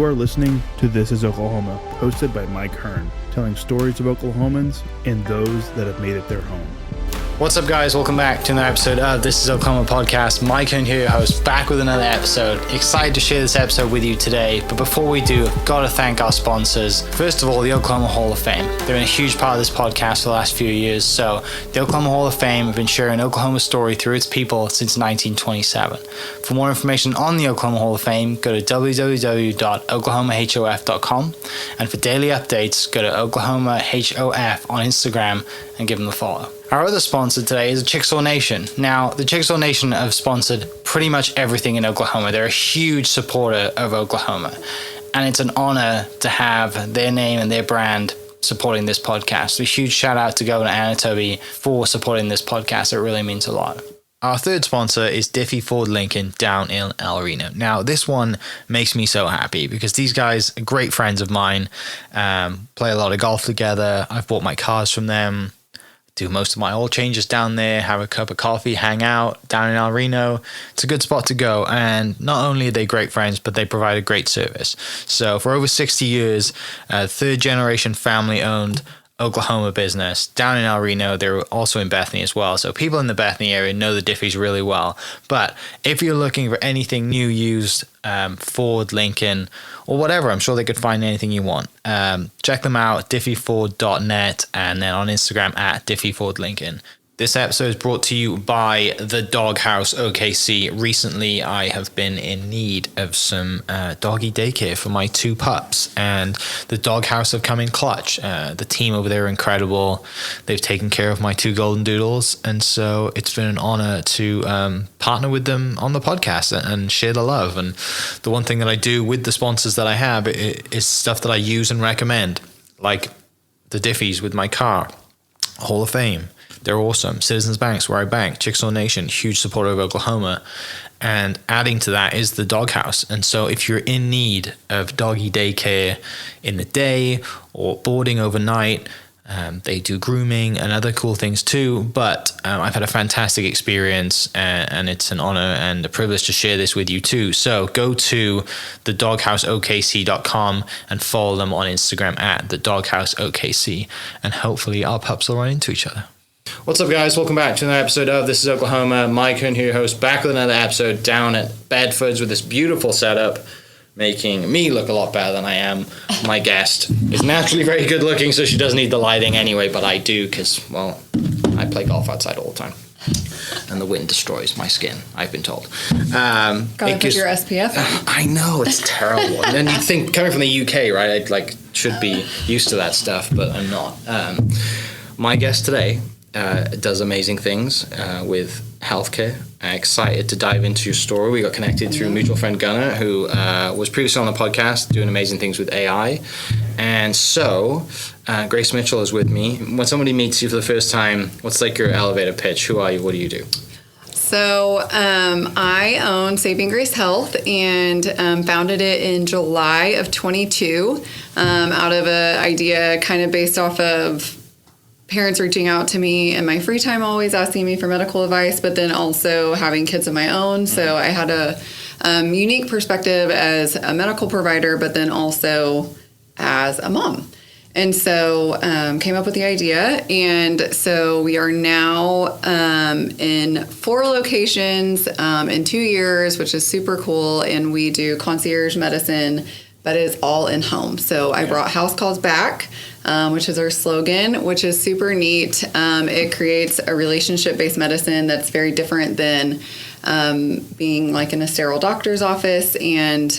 You are listening to This is Oklahoma, hosted by Mike Hearn, telling stories of Oklahomans and those that have made it their home. What's up, guys? Welcome back to another episode of This is Oklahoma podcast. Mike Hearn here, your host, back with another episode. Excited to share this episode with you today, but before we do, I've got to thank our sponsors. First of all, the Oklahoma Hall of Fame. They've been a huge part of this podcast for the last few years. So the Oklahoma Hall of Fame have been sharing Oklahoma's story through its people since 1927. For more information on the Oklahoma Hall of Fame, go to www.oklahomahof.com. And for daily updates, go to oklahomahof on Instagram and give them a follow. Our other sponsor today is Chickasaw Nation. Now, the Chickasaw Nation have sponsored pretty much everything in Oklahoma. They're a huge supporter of Oklahoma, and it's an honor to have their name and their brand supporting this podcast. So a huge shout out to Governor Anatobi for supporting this podcast. It really means a lot. Our third sponsor is Diffie Ford Lincoln down in El Reno. Now, this one makes me so happy because these guys are great friends of mine, play a lot of golf together. I've bought my cars from them, do most of my oil changes down there, have a cup of coffee, hang out down in El Reno. It's a good spot to go. And not only are they great friends, but they provide a great service. So for over 60 years, third generation family owned Oklahoma business down in El Reno. They're also in Bethany as well. So people in the Bethany area know the Diffies really well. But if you're looking for anything new, used, Ford, Lincoln, or whatever, I'm sure they could find anything you want. Check them out, diffieford.net, and then on Instagram at diffiefordlincoln. This episode is brought to you by the Doghouse OKC. Recently, I have been in need of some doggy daycare for my two pups, and the Doghouse have come in clutch. The team over there are incredible. They've taken care of my two golden doodles, and so it's been an honor to partner with them on the podcast and share the love. And the one thing that I do with the sponsors that I have is stuff that I use and recommend, like the Diffies with my car, Hall of Fame. They're awesome. Citizens Banks, where I bank. Chickasaw Nation, huge supporter of Oklahoma. And adding to that is the Doghouse. And so if you're in need of doggy daycare in the day or boarding overnight, they do grooming and other cool things too. But I've had a fantastic experience, and it's an honor and a privilege to share this with you too. So go to thedogHouseOKC.com and follow them on Instagram at thedogHouseOKC. And hopefully our pups will run into each other. What's up, guys? Welcome back to another episode of This is Oklahoma. Mike Hearn here, host, back with another episode down at Bedford's with this beautiful setup, making me look a lot better than I am. My guest is naturally very good looking, so she doesn't need the lighting anyway, but I do because, well, I play golf outside all the time. And the wind destroys my skin, I've been told. Gotta put your SPF on. I know, it's terrible. And then you'd think, coming from the UK, right, I should be used to that stuff, but I'm not. My guest today does amazing things with healthcare. Excited to dive into your story. We got connected through a mutual friend, Gunnar, who was previously on the podcast doing amazing things with AI. And so Grace Mitchell is with me. When somebody meets you for the first time, what's like your elevator pitch? Who are you? What do you do? So I own Sapien Grace Health and founded it in July of 22 out of an idea kind of based off of parents reaching out to me in my free time, always asking me for medical advice, but then also having kids of my own. So I had a unique perspective as a medical provider, but then also as a mom. And so came up with the idea. And so we are now in 4 locations in 2 years, which is super cool. And we do concierge medicine, but it's all in home. So I brought house calls back, which is our slogan, which is super neat. It creates a relationship-based medicine that's very different than being like in a sterile doctor's office, and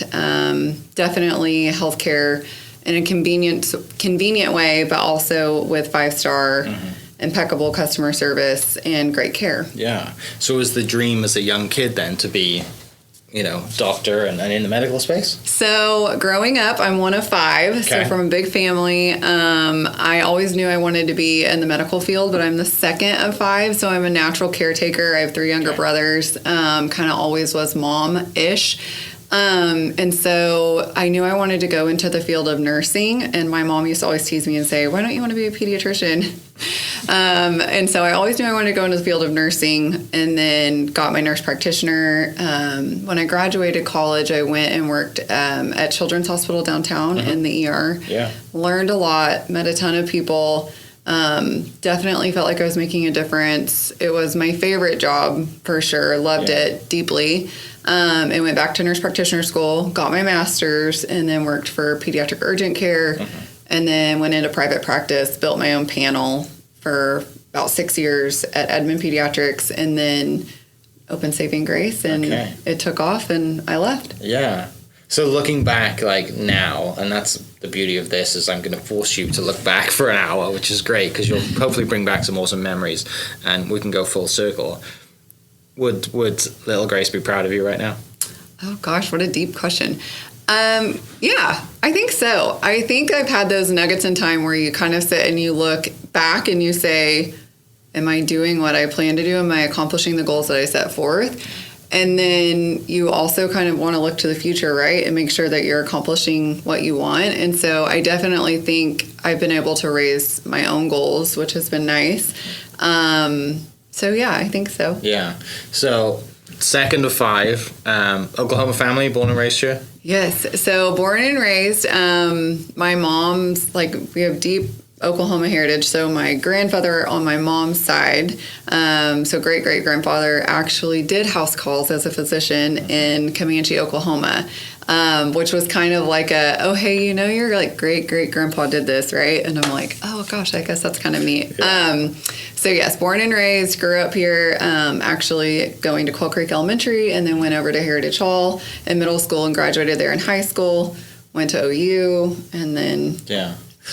definitely healthcare in a convenient way, but also with 5-star impeccable customer service and great care. Yeah. So was the dream as a young kid then to be, doctor and in the medical space? So growing up, I'm one of 5, so from a big family. I always knew I wanted to be in the medical field, but I'm the second of 5, so I'm a natural caretaker. I have 3 younger brothers, kind of always was mom-ish. And so I knew I wanted to go into the field of nursing, and my mom used to always tease me and say, why don't you want to be a pediatrician? And so I always knew I wanted to go into the field of nursing, and then got my nurse practitioner. When I graduated college, I went and worked at Children's Hospital downtown in the ER. Yeah. Learned a lot, met a ton of people. Definitely felt like I was making a difference. It was my favorite job for sure. Loved it deeply. And went back to nurse practitioner school, got my master's, and then worked for pediatric urgent care. And then went into private practice, built my own panel for about 6 years at Edmond Pediatrics, and then opened Saving Grace, and it took off, and I left. Yeah. So looking back, like now, and that's the beauty of this, is I'm going to force you to look back for an hour, which is great because you'll hopefully bring back some awesome memories, and we can go full circle. Would little Grace be proud of you right now? Oh gosh, what a deep question. Yeah, I think so. I think I've had those nuggets in time where you kind of sit and you look back and you say, am I doing what I plan to do? Am I accomplishing the goals that I set forth? And then you also kind of want to look to the future, right? And make sure that you're accomplishing what you want. And so I definitely think I've been able to raise my own goals, which has been nice. So yeah, I think so. Yeah. So second of 5, Oklahoma family, born and raised here? Yes. So born and raised, my mom's, like, we have deep Oklahoma heritage. So my grandfather on my mom's side, so great-great-grandfather, actually did house calls as a physician in Comanche, Oklahoma, which was kind of like oh, hey, you know, your like great-great-grandpa did this, right? And I'm like, oh gosh, I guess that's kind of neat. Yeah. So yes, born and raised, grew up here, actually going to Quail Creek Elementary, and then went over to Heritage Hall in middle school and graduated there in high school, went to OU, and then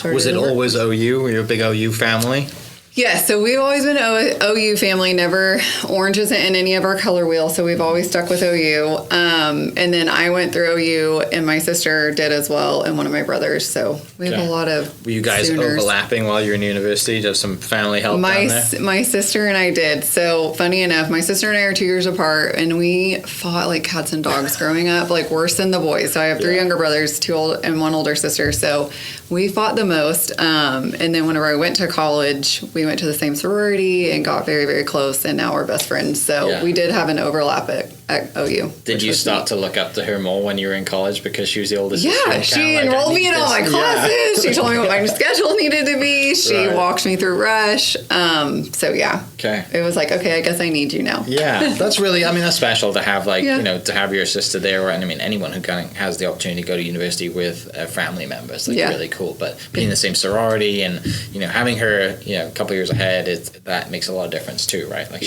Was it always OU? Were you a big OU family? Yeah, so we've always been OU family. Never, orange isn't in any of our color wheel, so we've always stuck with OU. And then I went through OU, and my sister did as well, and one of my brothers. So we have a lot of Were you guys Sooners. overlapping while you were in university? Did you have some family help down there? My sister and I did. So funny enough, my sister and I are 2 years apart, and we fought like cats and dogs growing up, like worse than the boys. So I have 3 younger brothers, 2 old and 1 older sister. So we fought the most. And then whenever I went to college, we went to the same sorority and got very, very close, and now we're best friends. So we did have an overlap at OU. Did you start to look up to her more when you were in college because she was the oldest sister? Yeah, she enrolled me in all my classes. She told me what my schedule needed to be. She walked me through Rush. So yeah. Okay. It was like, okay, I guess I need you now. Yeah, that's really, I mean, that's special to have, like, you know, to have your sister there. And I mean, anyone who kind of has the opportunity to go to university with a family member is like really cool. But being in the same sorority and, you know, having her, you know, a couple years ahead, that makes a lot of difference too, right? Like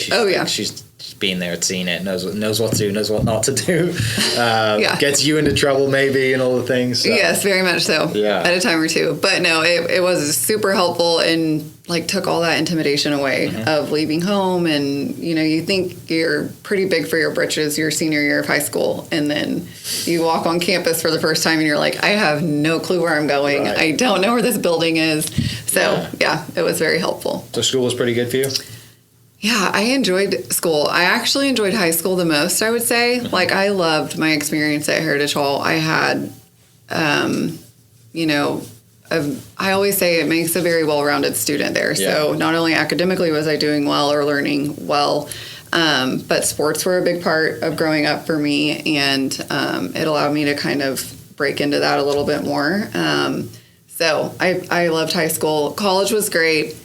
she's been there, seen it, knows what to do, knows what not to do. Gets you into trouble maybe and all the things. So. Yes, very much so. Yeah. At a time or two. But no, it was super helpful and like took all that intimidation away of leaving home. And, you know, you think you're pretty big for your britches your senior year of high school. And then you walk on campus for the first time and you're like, I have no clue where I'm going. Right. I don't know where this building is. So yeah, it was very helpful. So school was pretty good for you? Yeah, I enjoyed school. I actually enjoyed high school the most, I would say. Like, I loved my experience at Heritage Hall. I had, you know, I always say it makes a very well-rounded student there. Yeah. So not only academically was I doing well or learning well, but sports were a big part of growing up for me, and it allowed me to kind of break into that a little bit more. So I loved high school. College was great.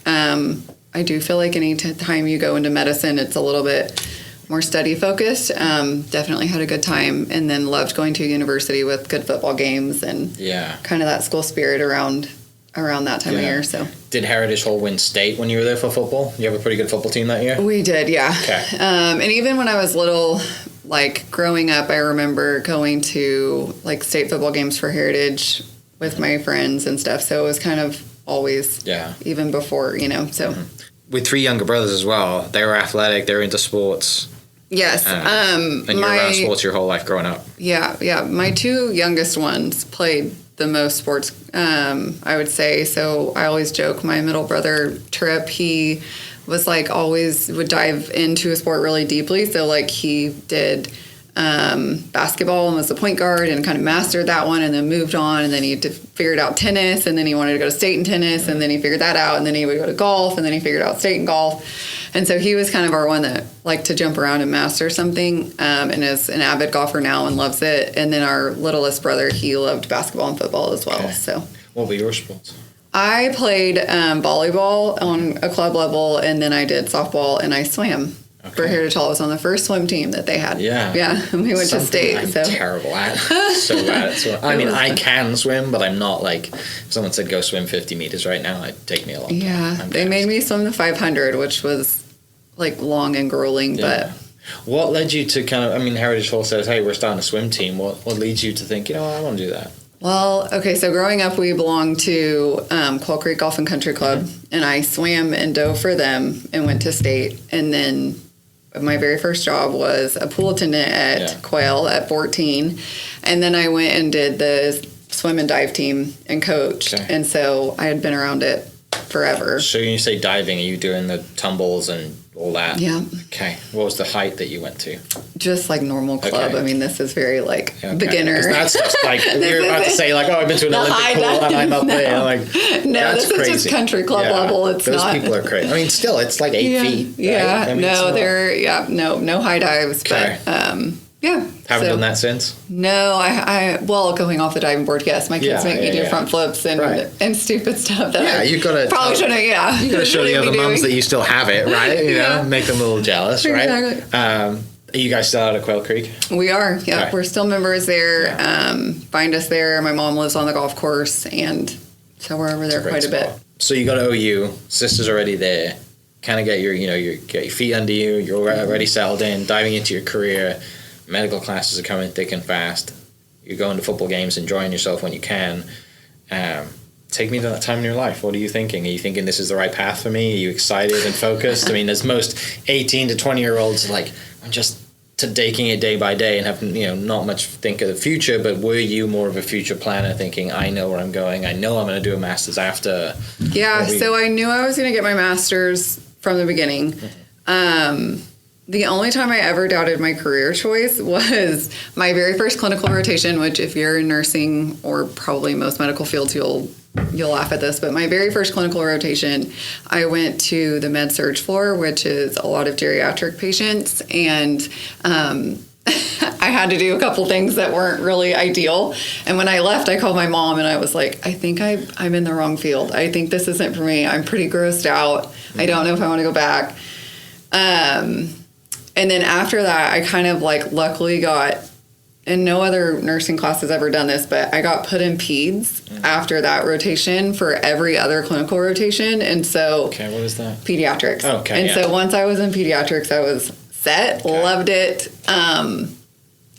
I do feel like any time you go into medicine, it's a little bit more study focused. Definitely had a good time, and then loved going to university with good football games and kind of that school spirit around that time of year. So did Heritage Hall win state when you were there for football? You have a pretty good football team that year? We did, yeah. Okay. And even when I was little, like growing up, I remember going to like state football games for Heritage with my friends and stuff. So it was kind of always, even before, you know, so. With 3 younger brothers as well, they were athletic, they were into sports. Yes. And you were around sports your whole life growing up. Yeah. My 2 youngest ones played the most sports, I would say. So I always joke, my middle brother, Trip, he was like always would dive into a sport really deeply. So like he did basketball and was the point guard and kind of mastered that one and then moved on. And then he figured out tennis, and then he wanted to go to state in tennis, and then he figured that out, and then he would go to golf, and then he figured out state in golf. And so he was kind of our one that liked to jump around and master something, and is an avid golfer now and loves it. And then our littlest brother, he loved basketball and football as well. Okay. So What were your sports? I played volleyball on a club level, and then I did softball, and I swam. For Okay. Heritage Hall, I was on the first swim team that they had. Yeah. Yeah, and we went to Something state. I'm So terrible at. So bad at swim. I mean, I can swim, but I'm not like, if someone said go swim 50 meters right now, it'd take me a long time. yeah, I'm they made gassed. me swim the 500, which was like long and grueling, Yeah. What led you to kind of, I mean, Heritage Hall says, hey, we're starting a swim team. What leads you to think, I want to do that? Well, okay, so growing up, we belonged to Quail Creek Golf and Country Club, and I swam and dove for them and went to state. And then my very first job was a pool attendant at Quail at 14. And then I went and did the swim and dive team and coached. Okay. And so I had been around it forever. So when you say diving, are you doing the tumbles and all that? Yeah, Okay. What was the height that you went to? just like normal club. Okay. I mean, this is very like Okay. beginner. 'Cause that's just like, we were about to say like, I've been to an The Olympic high pool and I'm up dive, there. no. Like, No, that's this is crazy. just country club Yeah. level. It's Those not. people are crazy. I mean, still, it's like 8 feet. Right? Yeah, I mean, it's not- no high dives, Okay. but yeah. Haven't so- done that since? No, well, going off the diving board, yes. My kids Yeah, make me yeah, do yeah. front flips and Right. and stupid stuff that Yeah, I you've got to probably shouldn't. Yeah, You got to show the other mums that you still have it, right? You know, Yeah. make them a little jealous, right? Exactly. Are you guys still out at Quail Creek? We are. Yeah, Okay. we're still members there. Yeah. Find us there. My mom lives on the golf course, and so we're over there Great quite a bit. spot. So you got to OU. Sister's already there. Kind of get get your feet under you. You're already settled in, diving into your career. Medical classes are coming thick and fast. You're going to football games, enjoying yourself when you can. Take me to that time in your life. What are you thinking? Are you thinking this is the right path for me? Are you excited and focused? I mean, as most 18 to 20-year-olds, like, I'm just taking it day by day and have not much think of the future. But were you more of a future planner, thinking, I know where I'm going, I know I'm going to do a master's after? Yeah, What we- so I knew I was going to get my master's from the beginning. The only time I ever doubted my career choice was my very first clinical rotation, which if you're in nursing or probably most medical fields, you'll laugh at this, but my very first clinical rotation, I went to the med surg floor, which is a lot of geriatric patients, and I had to do a couple things that weren't really ideal. And when I left, I called my mom and I was like, I think I'm in the wrong field. I think this isn't for me. I'm pretty grossed out. I don't know if I want to go back. And then after that, I kind of like luckily got, and no other nursing class has ever done this, but I got put in peds after that rotation for every other clinical rotation. And so Okay, what is that? pediatrics. Okay, And yeah. so once I was in pediatrics, I was set, Okay. loved it.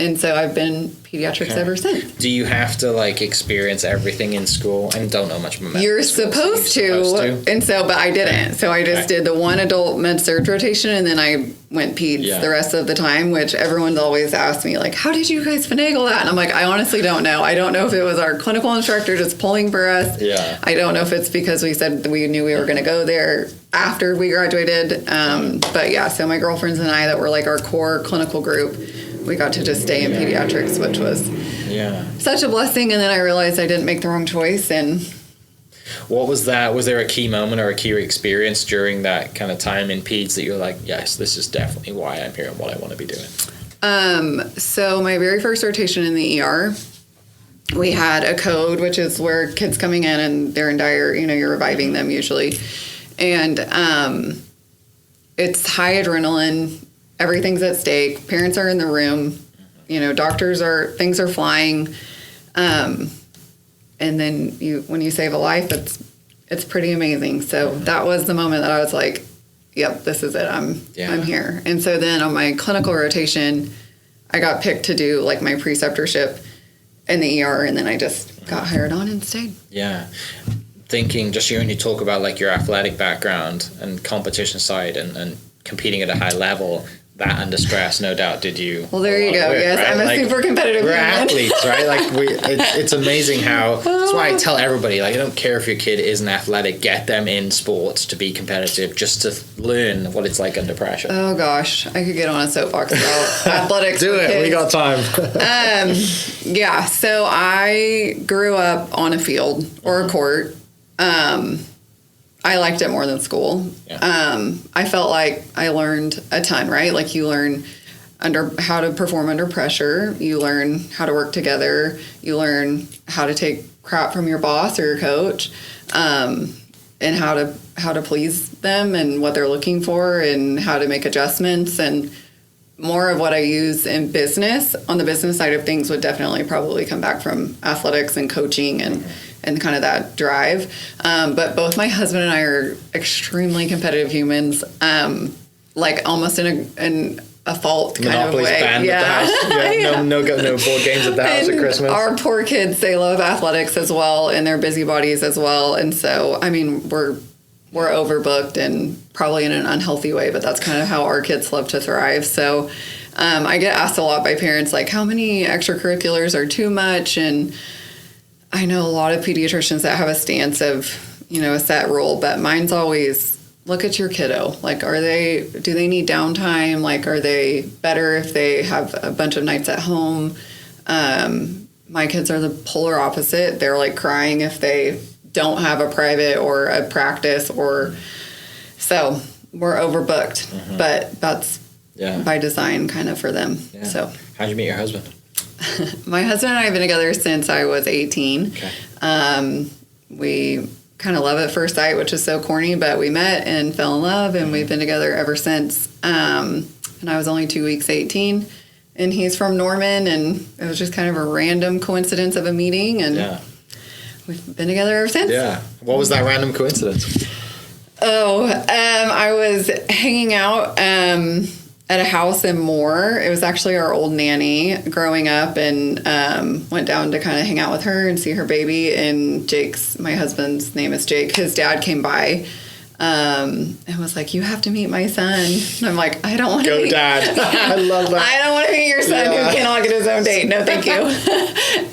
And so I've been pediatrics Okay. ever since. Do you have to like experience everything in school? I don't know much about medical You're school, so supposed to. you're supposed to. And so, but I didn't. So I just Okay. did the one adult med surg rotation and then I went peds Yeah. the rest of the time, which everyone's always asked me, like, how did you guys finagle that? And I'm like, I honestly don't know. I don't know if it was our clinical instructor just pulling for us. Yeah. I don't know if it's because we said that we knew we were going to go there after we graduated. But yeah, so my girlfriends and I that were like our core clinical group, we got to just stay in pediatrics, which was Yeah. such a blessing. And then I realized I didn't make the wrong choice. And What was that? Was there a key moment or a key experience during that kind of time in peds that you're like, yes, this is definitely why I'm here and what I want to be doing? so my very first rotation in the ER, we had a code, which is where kids coming in and they're in dire, you're reviving them usually. And it's high adrenaline. Everything's at stake. Parents are in the room. Things are flying. And then when you save a life, it's pretty amazing. So that was the moment that I was like, yep, this is it. I'm here. And so then on my clinical rotation, I got picked to do like my preceptorship in the ER, and then I just got hired on and stayed. Yeah. Thinking, just hearing you talk about like your athletic background and competition side and competing at a high level, that under stress, no doubt, did you. Well, there you a lot go. of work, Yes, right? I'm a Like, super competitive we're human. athletes, right? Like it's amazing how. That's why I tell everybody, like, I don't care if your kid isn't athletic, get them in sports to be competitive, just to learn what it's like under pressure. Oh gosh, I could get on a soapbox about athletics. Do for it. kids. We got time. Yeah, so I grew up on a field or a court. I liked it more than school. Yeah. I felt like I learned a ton, right? Like you learn how to perform under pressure. You learn how to work together. You learn how to take crap from your boss or your coach, and how to please them and what they're looking for and how to make adjustments. And more of what I use in business, on the business side of things, would definitely probably come back from athletics and coaching and kind of that drive. But both my husband and I are extremely competitive humans, like almost in a fault kind Monopoly's of way. banned at the house. Yeah, Yeah. no board games at the house at And Christmas. our poor kids, they love athletics as well, and they're busybodies as well. And so, I mean, we're overbooked and probably in an unhealthy way, but that's kind of how our kids love to thrive. So I get asked a lot by parents, like, how many extracurriculars are too much? And I know a lot of pediatricians that have a stance of, a set rule, but mine's always, look at your kiddo. Like, do they need downtime? Like, are they better if they have a bunch of nights at home? My kids are the polar opposite. They're like crying if they don't have a private or a practice, so we're overbooked, but that's by design kind of for them. Yeah. So how'd you meet your husband? my husband and I have been together since I was 18. Okay. We kind of love at first sight, which is so corny, but we met and fell in love, and we've been together ever since. And I was only 2 weeks 18, and he's from Norman, and it was just kind of a random coincidence of a meeting, and we've been together ever since. Yeah. What was that random coincidence? I was hanging out at a house in Moore. It was actually our old nanny growing up, and went down to kind of hang out with her and see her baby. And my husband's name is Jake, his dad came by and was like, you have to meet my son. And I'm like, I don't want to meet Dad. I love that. I don't want to meet your son who cannot get his own date. No, thank you.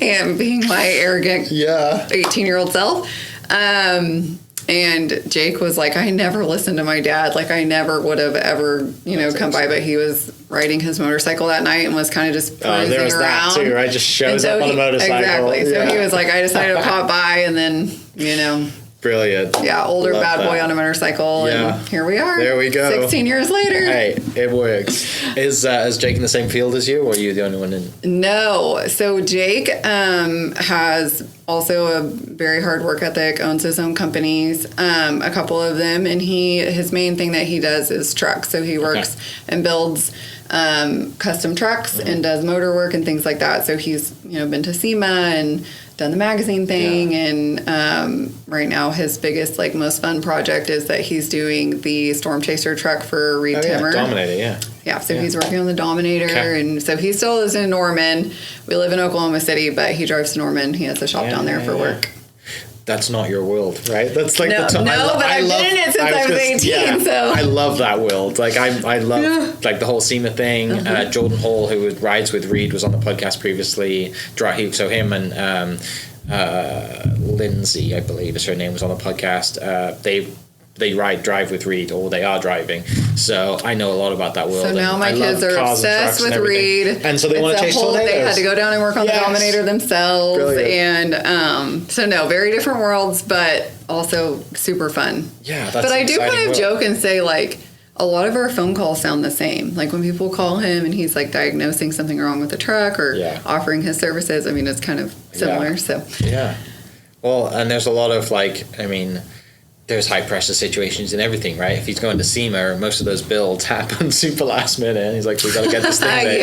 And being my arrogant 18-year-old self. And Jake was like, I never listened to my dad. Like, I never would have ever, come by. But he was riding his motorcycle that night and was kind of just cruising there was around. that too, right? Just shows up on a motorcycle. Exactly. So he was like, I decided to pop by, and then, Brilliant. Yeah, older Love bad boy that. on a motorcycle. Yeah. And here we are. There we go. 16 years later. Hey, it works. Is Jake in the same field as you, or are you the only one in? No. So Jake has also a very hard work ethic, owns his own companies, a couple of them, and his main thing that he does is trucks. So he works and builds custom trucks and does motor work and things like that. So he's been to SEMA and done the magazine thing, and right now his biggest, most fun project is that he's doing the Storm Chaser truck for Reed Timmer. Dominator, So he's working on the Dominator, and so he still lives in Norman. We live in Oklahoma City, but he drives to Norman. He has a shop down there for work. That's not your world, right? That's like No, the but I've been in it since I was 18, so. I love that world. Like I love like the whole SEMA thing. Jordan Hall, who rides with Reed, was on the podcast previously. So him and Lindsay, I believe is her name, was on the podcast. They drive with Reed, or they are driving. So I know a lot of that world. So now my I kids love are cars and obsessed trucks with and everything. Reed. And so they want to chase tornadoes. They had to go down and work on the Dominator themselves. Brilliant. And so no, very different worlds, but also super fun. Yeah, that's But I do kind of world. joke and say, a lot of our phone calls sound the same. Like when people call him and he's diagnosing something wrong with the truck or offering his services. I mean, it's kind of similar. So well, and there's a lot of there's high pressure situations and everything, right? If he's going to SEMA, most of those builds happen super last minute, and he's like, we got to get this thing there.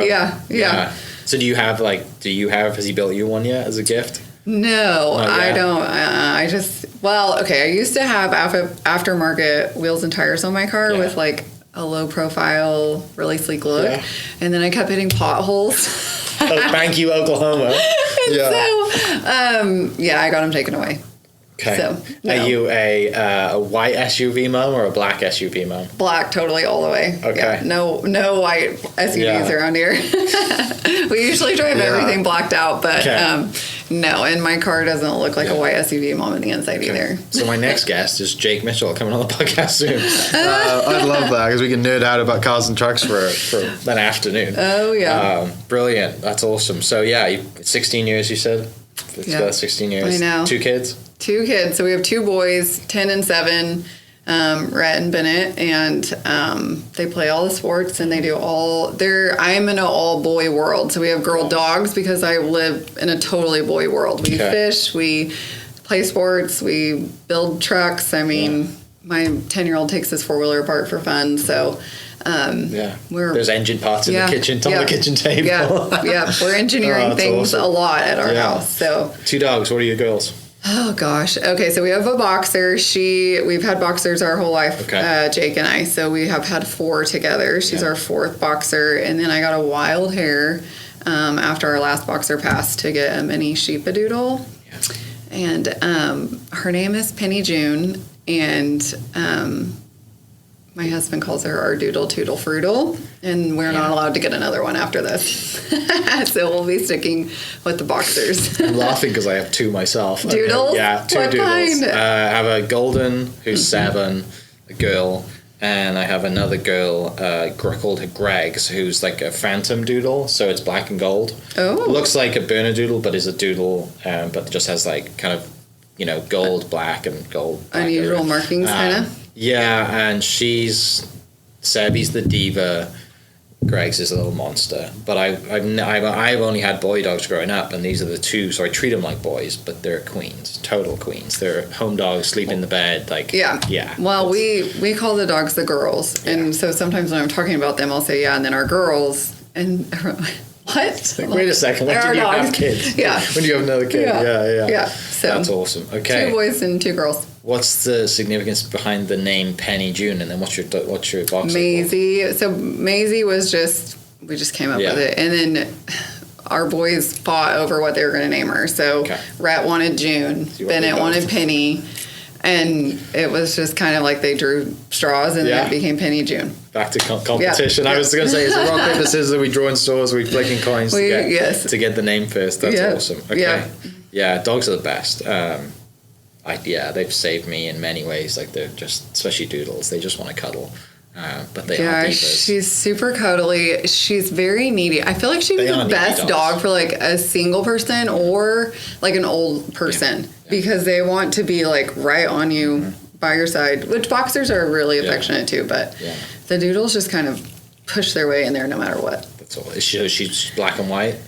Yeah. So has he built you one yet as a gift? No, I don't. I used to have aftermarket wheels and tires on my car with a low profile, really sleek look. And then I kept hitting potholes. Thank you, Oklahoma. So, I got them taken away. Okay. So, no. Are you a white SUV mom or a black SUV mom? Black, totally, all the way. Okay. Yeah, no white SUVs around here. We usually drive everything blacked out, but no, and my car doesn't look like a white SUV mom on the inside either. So my next guest is Jake Mitchell, coming on the podcast soon. I'd love that because we can nerd out about cars and trucks for an afternoon. Oh, yeah. Brilliant. That's awesome. So, 16 years, you said? Yeah. 16 years. I know. 2 kids? 2 kids. So we have 2 boys, 10 and 7, Rhett and Bennett, and they play all the sports and they do I'm in an all boy world. So we have girl dogs because I live in a totally boy world. We fish, we play sports, we build trucks. I mean, my 10-year-old takes his 4-wheeler apart for fun. So there's engine parts in the kitchen, on the kitchen table. Yeah, we're engineering things a lot at our house. So 2 dogs. What are your girls? Oh gosh. Okay, so we have a boxer. We've had boxers our whole life, Jake and I. So we have had 4 together. She's our 4th boxer, and then I got a wild hair after our last boxer passed to get a mini sheepadoodle. And her name is Penny June, and my husband calls her our Doodle Toodle Fruitle, and we're not allowed to get another one after this. So we'll be sticking with the boxers. I'm laughing because I have 2 myself. Doodles? 2 what doodles. Kind? I have a golden who's 7, a girl, and I have another girl called Greg's, who's like a phantom doodle, so it's black and gold. Oh. Looks like a Bernedoodle, but is a doodle, but just has like kind of gold, black, and gold. Unusual markings, kind of. Yeah, and Sebby's the diva, Greg's is a little monster. But I've only had boy dogs growing up, and these are the 2, so I treat them like boys, but they're queens, total queens. They're home dogs, sleep in the bed, Well, we call the dogs the girls, and so sometimes when I'm talking about them, I'll say and then our girls, and what? Wait a second, when do you have kids? Yeah. When do you have another kid? Yeah. So that's awesome. Okay. 2 boys and 2 girls. What's the significance behind the name Penny June, and then what's your boxer? Maisie. So Maisie was we just came up with it, and then our boys fought over what they were going to name her. So Rhett wanted June, Bennett wanted Penny, and it was just kind of like they drew straws, and then it became Penny June. Back to competition. I was going to say it's a rock paper scissors. We draw in stores. We flicking coins to get the name first. That's awesome. Okay. Yeah, dogs are the best. They've saved me in many ways. Like they're just, especially doodles, they just want to cuddle. But they are divas. She's super cuddly. She's very needy. I feel like she'd be the best dog for like a single person or like an old person because they want to be like right on you by your side, which boxers are really affectionate too, but the doodles just kind of push their way in there no matter what. That's all. She's black and white?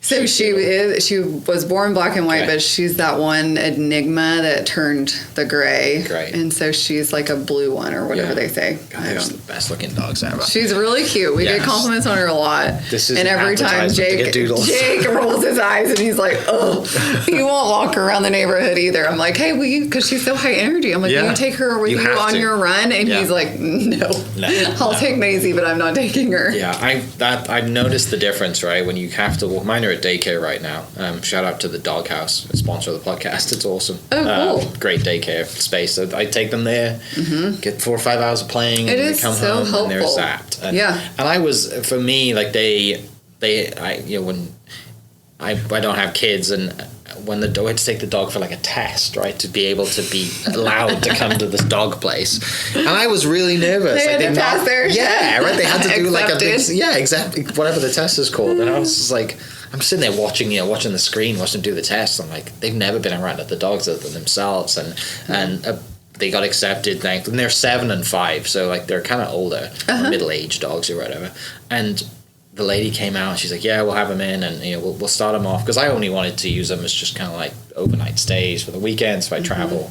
So she was born black and white, but she's that one enigma that turned the gray. And so she's like a blue one or whatever they say. God, they're the best looking dogs ever. She's really cute. We get compliments on her a lot. And every time Jake rolls his eyes and he's like, oh, he won't walk around the neighborhood either. I'm like, hey, will you, because she's so high energy. I'm like, will you take her with you on your run? And he's like, no. I'll take Maisie, but I'm not taking her. Yeah, I've noticed the difference, right? When you have to walk, mine are at daycare right now. Shout out to the Doghouse, a sponsor of the podcast. It's awesome. Oh, cool. Great daycare space. So I take them there, get 4 or 5 hours of playing, and they come home helpful. And they're zapped. And I was, for me, like when I don't have kids, and when I had to take the dog for like a test, right, to be able to be allowed to come to this dog place, and I was really nervous. They had to pass their They had to do like a big, exactly, whatever the test is called, and I was just like, I'm sitting there watching the screen, watching them do the test. I'm like, they've never been around other dogs other than themselves, and they got accepted. And they're 7 and 5, so like they're kind of older, middle-aged dogs or whatever, and. The lady came out and she's like, yeah, we'll have them in and we'll start them off because I only wanted to use them as just kind of like overnight stays for the weekends if I travel.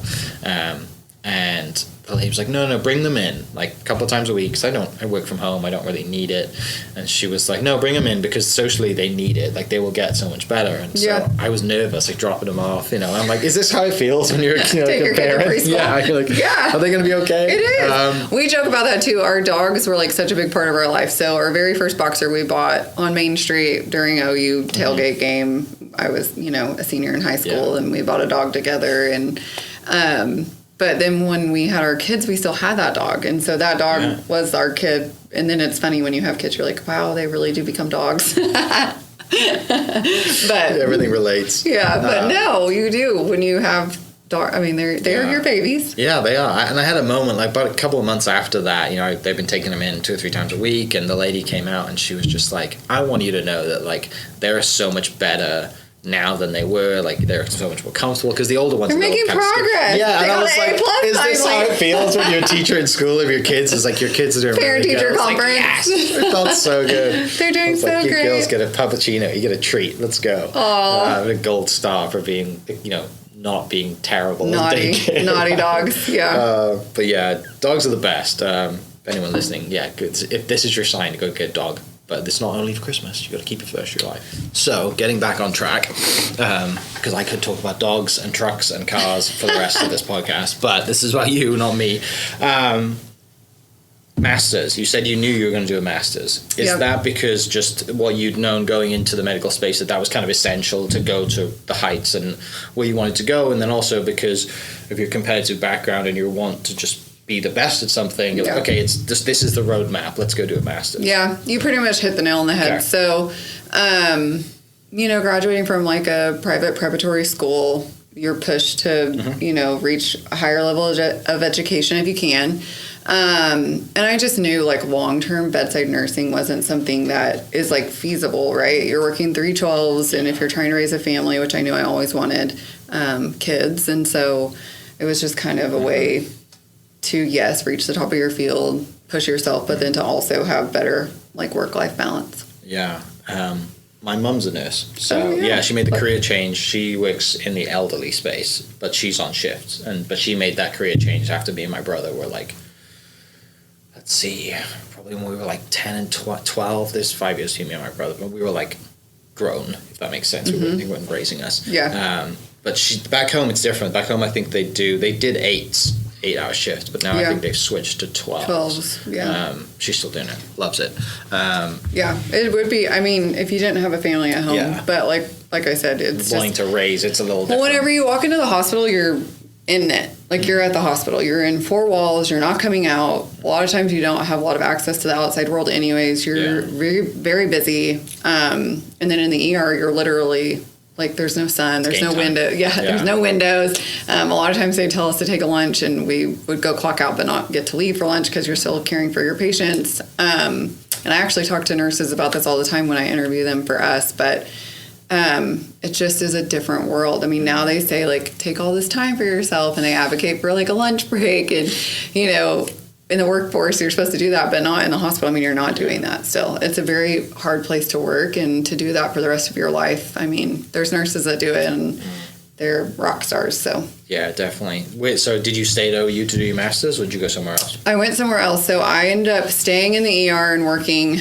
And the lady was like, no, bring them in like a couple of times a week because I work from home. I don't really need it. And she was like, no, bring them in because socially they need it. Like they will get so much better. And so I was nervous, like dropping them off. I'm like, is this how it feels when you're like a parent? Yeah, you're like, are they going to be okay? It is. We joke about that too. Our dogs were like such a big part of our life. So our very first boxer we bought on Main Street during OU tailgate game. I was, a senior in high school and we bought a dog together and But then when we had our kids, we still had that dog. And so that dog was our kid. And then it's funny when you have kids, you're like, wow, they really do become dogs. But Everything relates. yeah, but no, you do when you have dog. I mean, they're your babies. Yeah, they are. And I had a moment, like about a couple of months after that, you know, they've been taking them in 2 or 3 times a week, and the lady came out and she was just like, I want you to know that, like, they're so much better now than they were. Like, they're so much more comfortable, because the older ones They're are making kind of scared. progress. Yeah, They and I got was an like, A+ is this how finally. it feels when you're a teacher in school of your kids? It's like your kids are doing really good. Parent-teacher I was like, conference. yes, it felt so good. They're doing I was so like, you great. girls get a puppuccino, you get a treat. Let's go. A gold star for being, you know, not being terrible. in Naughty, daycare. naughty dogs. Yeah. But yeah, dogs are the best. Anyone listening, yeah, good. If this is your sign to go get a dog, but it's not only for Christmas. You got to keep it for the rest of your life. So, getting back on track, because I could talk about dogs and trucks and cars for the rest of this podcast, but this is about you, not me. Masters. You said you knew you were going to do a master's. Is Yep. that because just what you'd known going into the medical space, that was kind of essential to go to the heights and where you wanted to go, and then also because of your competitive background and your want to just be the best at something? You're like, Yeah. okay, it's this is the roadmap. Let's go do a master's. Yeah, you pretty much hit the nail on the head. Okay. So, you know, graduating from like a private preparatory school, you're pushed to, you know, reach a higher level of education if you can. And I just knew like long-term bedside nursing wasn't something that is like feasible, right? You're working 312s, and if you're trying to raise a family, which I knew I always wanted, kids. And so it was just kind of a way to, yes, reach the top of your field, push yourself, but then to also have better like work-life balance. Yeah. My mum's a nurse, so Oh, yeah. she made the career change. She works in the elderly space, but she's on shifts, but she made that career change after me and my brother were like, let's see, probably when we were like 10 and 12. There's 5 years between me and my brother, but we were like grown, if that makes sense. They weren't raising us. Yeah. But back home it's different. Back home I think they did 8-hour shifts, but now I Yeah. think they've switched to 12. 12s, yeah. She's still doing it, loves it. Yeah, it would be. I mean, if you didn't have a family at home, Yeah. but like I said, it's Wanting just to raise, it's a little well, different. whenever you walk into the hospital, you're in it. Like you're at the hospital. You're in 4 walls. You're not coming out. A lot of times you don't have a lot of access to the outside world, anyways. You're very very busy. And then in the ER, you're literally like there's no sun, there's game no time. window. Yeah, Yeah. there's no windows. A lot of times they tell us to take a lunch, and we would go clock out, but not get to leave for lunch because you're still caring for your patients. And I actually talk to nurses about this all the time when I interview them for us, but it just is a different world. I mean, now they say like take all this time for yourself, and they advocate for like a lunch break, and you know, in the workforce you're supposed to do that, but not in the hospital. I mean, you're not doing that still. It's a very hard place to work, and to do that for the rest of your life. I mean, there's nurses that do it and they're rock stars. So Yeah, definitely. Wait, so did you stay at OU to do your master's, or did you go somewhere else? I went somewhere else. So I ended up staying in the ER and working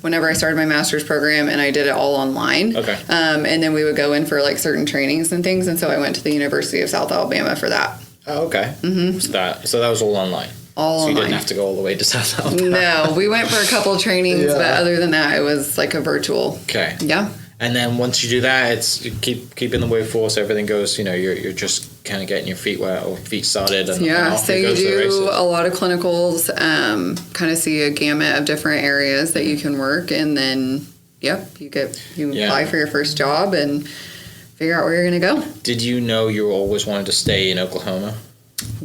whenever I started my master's program, and I did it all online. Okay. And then we would go in for like certain trainings and things. And so I went to the University of South Alabama for that. Oh, okay. Mm-hmm. So that was all online. All so you online. didn't have to go all the way to South Alabama. No, we went for a couple of trainings, Yeah. but other than that, it was like a virtual. Okay. Yeah. And then once you do that, it's you keep in the workforce. Everything goes. You know, you're just kind of getting your feet wet or feet started. And Yeah, off so you you go to the do races. a lot of clinicals, kind of see a gamut of different areas that you can work, and then, yep, you Yeah. apply for your first job and figure out where you're going to go. Did you know you always wanted to stay in Oklahoma?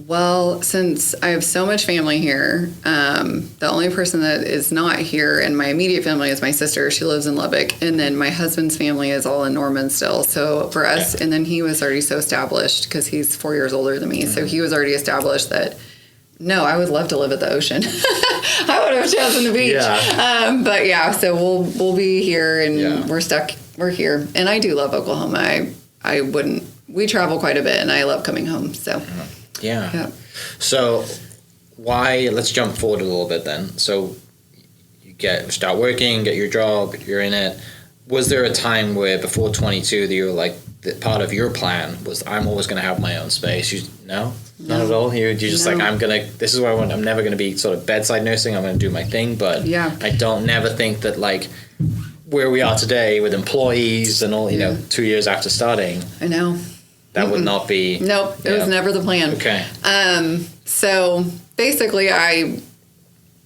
Well, since I have so much family here, the only person that is not here in my immediate family is my sister. She lives in Lubbock. And then my husband's family is all in Norman still. So for us, Yeah. and then he was already so established because he's 4 years older than me. So he was already established that, no, I would love to live at the ocean. I would have chosen the beach. Yeah. But yeah, so we'll be here, and Yeah. we're stuck. We're here. And I do love Oklahoma. We travel quite a bit, and I love coming home. So Yeah. yeah. So let's jump forward a little bit then. So you start working, get your job, you're in it. Was there a time where before 22 that you were like, that part of your plan was, I'm always going to have my own space? No, not at all. You're just No. like, this is where I want, I'm never going to be sort of bedside nursing. I'm going to do my thing. But Yeah. I don't never think that like where we are today with employees and all, you know, 2 years after starting, I know. That would not be. Nope, it was never the plan. Okay. So basically, I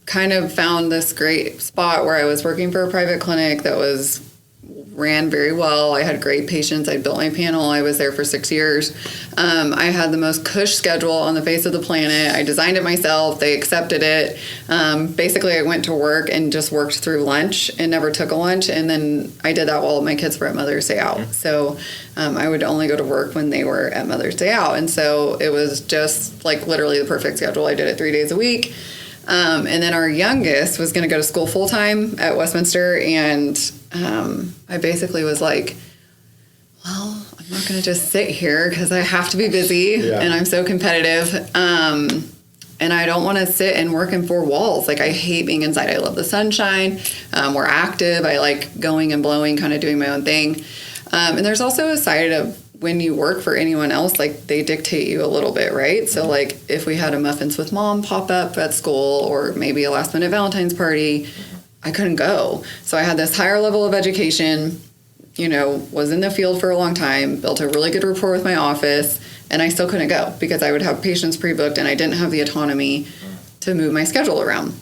kind of found this great spot where I was working for a private clinic that ran very well. I had great patients. I built my panel. I was there for 6 years. I had the most cush schedule on the face of the planet. I designed it myself. They accepted it. Basically, I went to work and just worked through lunch and never took a lunch. And then I did that while my kids were at Mother's Day out. So I would only go to work when they were at Mother's Day out. And so it was just like literally the perfect schedule. I did it 3 days a week. And then our youngest was going to go to school full time at Westminster. And I basically was like, well, I'm not going to just sit here because I have to be busy and I'm so competitive. And I don't want to sit and work in four walls. Like, I hate being inside. I love the sunshine. We're active. I like going and blowing, kind of doing my own thing. And there's also a side of when you work for anyone else, like, they dictate you a little bit, right? So, like, if we had a Muffins with Mom pop up at school or maybe a last minute Valentine's party, I couldn't go. So I had this higher level of education, was in the field for a long time, built a really good rapport with my office, and I still couldn't go because I would have patients pre-booked and I didn't have the autonomy to move my schedule around.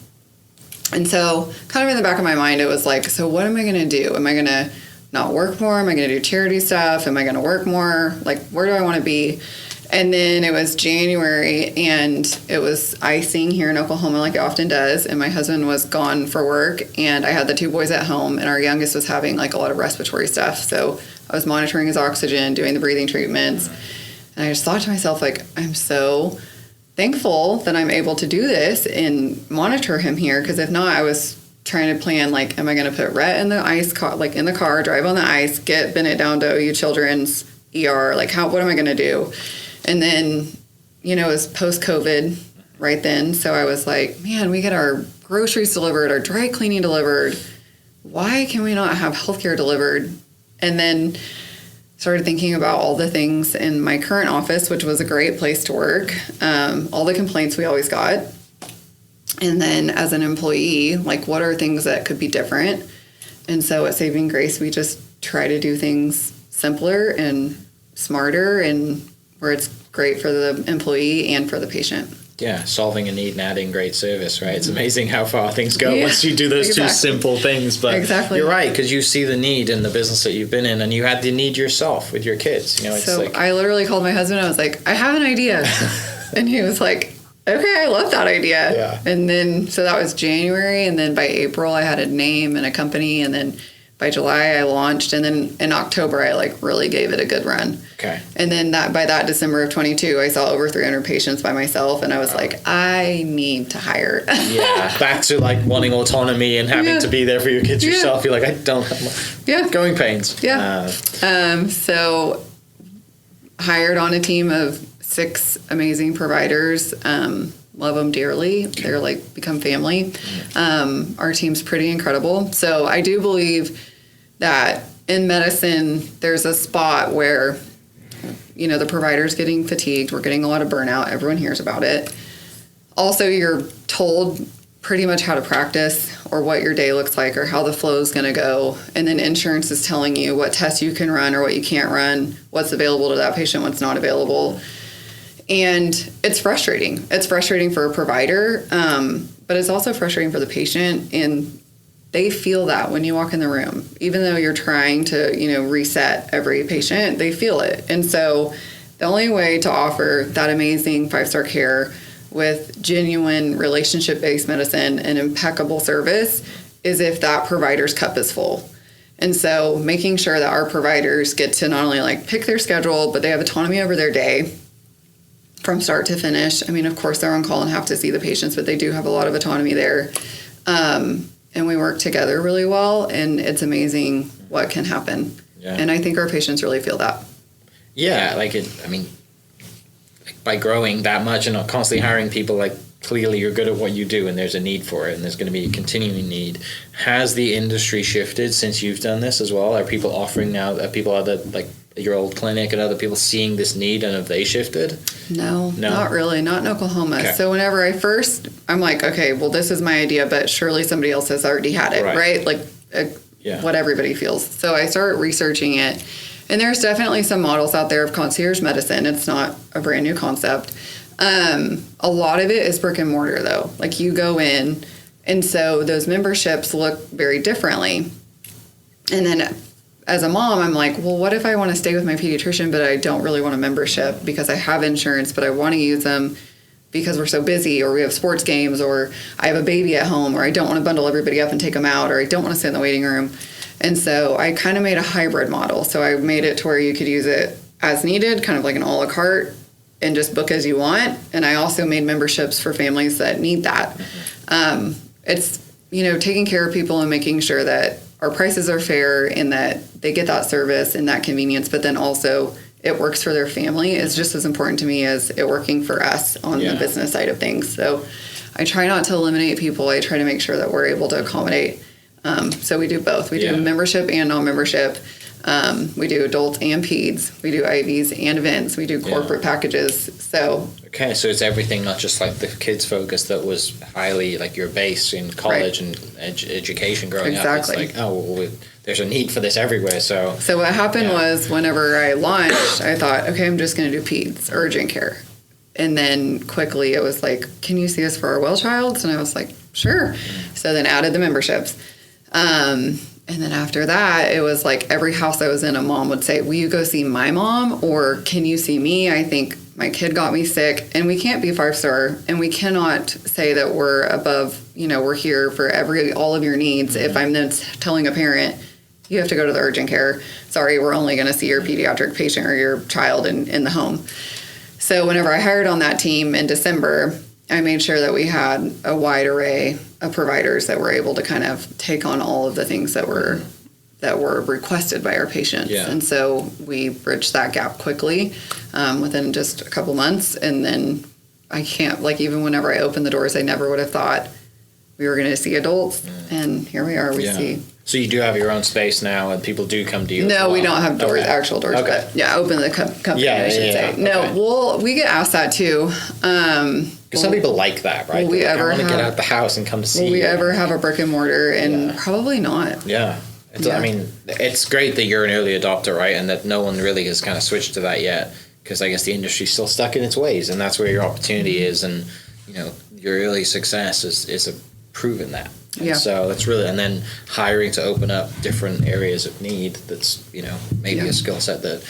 And so kind of in the back of my mind, it was like, so what am I going to do? Am I going to not work more? Am I going to do charity stuff? Am I going to work more? Like, where do I want to be? And then it was January, and it was icing here in Oklahoma like it often does, and my husband was gone for work, and I had the two boys at home, and our youngest was having like a lot of respiratory stuff. So I was monitoring his oxygen, doing the breathing treatments, and I just thought to myself, like, I'm so thankful that I'm able to do this and monitor him here, because if not, I was trying to plan, like, am I going to put Rhett in the ice car, like in the car, drive on the ice, get Bennett down to OU Children's ER, like, what am I going to do? And then, it was post-COVID right then. So I was like, man, we get our groceries delivered, our dry cleaning delivered. Why can we not have healthcare delivered? And then started thinking about all the things in my current office, which was a great place to work, all the complaints we always got. And then as an employee, like, what are things that could be different? And so at Saving Grace, we just try to do things simpler and smarter, and where it's great for the employee and for the patient. Yeah, solving a need and adding great service, right? It's amazing how far things go once you do those two simple things. But you're right, because you see the need in the business that you've been in, and you had the need yourself with your kids. It's so I literally called my husband. I was like, I have an idea. And he was like, okay, I love that idea. Yeah. And then, so that was January. And then by April, I had a name and a company. And then by July, I launched. And then in October, I really gave it a good run. Okay. And then by that December of 22, I saw over 300 patients by myself. And I was like, I need to hire. Yeah. Back to wanting autonomy and having to be there for your kids yourself. You're like, I don't have growing pains. Yeah. So hired on a team of 6 amazing providers. Love them dearly. They're become family. Our team's pretty incredible. So I do believe that in medicine, there's a spot where, the provider's getting fatigued. We're getting a lot of burnout. Everyone hears about it. Also, you're told pretty much how to practice or what your day looks like or how the flow is going to go. And then insurance is telling you what tests you can run or what you can't run, what's available to that patient, what's not available. And it's frustrating. It's frustrating for a provider, but it's also frustrating for the patient. And they feel that when you walk in the room, even though you're trying to, reset every patient, they feel it. And so the only way to offer that amazing 5-star care with genuine relationship-based medicine and impeccable service is if that provider's cup is full. And so making sure that our providers get to not only pick their schedule, but they have autonomy over their day from start to finish. I mean, of course, they're on call and have to see the patients, but they do have a lot of autonomy there. And we work together really well, and it's amazing what can happen. Yeah. And I think our patients really feel that. Yeah, by growing that much and not constantly hiring people, clearly you're good at what you do and there's a need for it and there's going to be a continuing need. Has the industry shifted since you've done this as well? Are people offering now, your old clinic and other people seeing this need, and have they shifted? No, not really. Not in Oklahoma. Okay. So whenever I'm like, okay, well, this is my idea, but surely somebody else has already had it, right? What everybody feels. So I started researching it. And there's definitely some models out there of concierge medicine. It's not a brand new concept. A lot of it is brick and mortar, though. Like, you go in, and so those memberships look very differently. And then as a mom, I'm like, well, what if I want to stay with my pediatrician, but I don't really want a membership because I have insurance, but I want to use them because we're so busy, or we have sports games, or I have a baby at home, or I don't want to bundle everybody up and take them out, or I don't want to sit in the waiting room. And so I kind of made a hybrid model. So I made it to where you could use it as needed, kind of like an a la carte, and just book as you want. And I also made memberships for families that need that. It's, taking care of people and making sure that our prices are fair and that they get that service and that convenience, but then also it works for their family is just as important to me as it working for us on the business side of things. So I try not to eliminate people. I try to make sure that we're able to accommodate. So we do both. We do membership and non-membership. We do adults and peds. We do IVs and events. We do corporate packages. So okay, so it's everything, not just like the kids focus that was highly like your base in college and education growing up. It's like, there's a need for this everywhere. So what happened was, whenever I launched, I thought, okay, I'm just going to do peds, urgent care. And then quickly it was like, can you see us for our well childs? And I was like, sure. So then added the memberships. And then after that, it was like every house I was in, a mom would say, will you go see my mom? Or can you see me? I think my kid got me sick. And we can't be 5-star. And we cannot say that we're above, we're here for all of your needs. If I'm then telling a parent, you have to go to the urgent care. Sorry, we're only going to see your pediatric patient or your child in the home. So whenever I hired on that team in December, I made sure that we had a wide array of providers that were able to kind of take on all of the things that were requested by our patients. Yeah. And so we bridged that gap quickly within just a couple months. And then even whenever I opened the doors, I never would have thought we were going to see adults. And here we are, we see. So you do have your own space now, and people do come to you? No, we don't have doors, actual doors, but open the company, I should say. No, we get asked that too. Because some people like that, right? Will we ever want to get out the house and come to see you? Will we ever have a brick and mortar? And probably not. Yeah. I mean, it's great that you're an early adopter, right? And that no one really has kind of switched to that yet, because I guess the industry's still stuck in its ways, and that's where your opportunity is. And, your early success is proven that. And so that's really, and then hiring to open up different areas of need. That's, maybe a skill set that,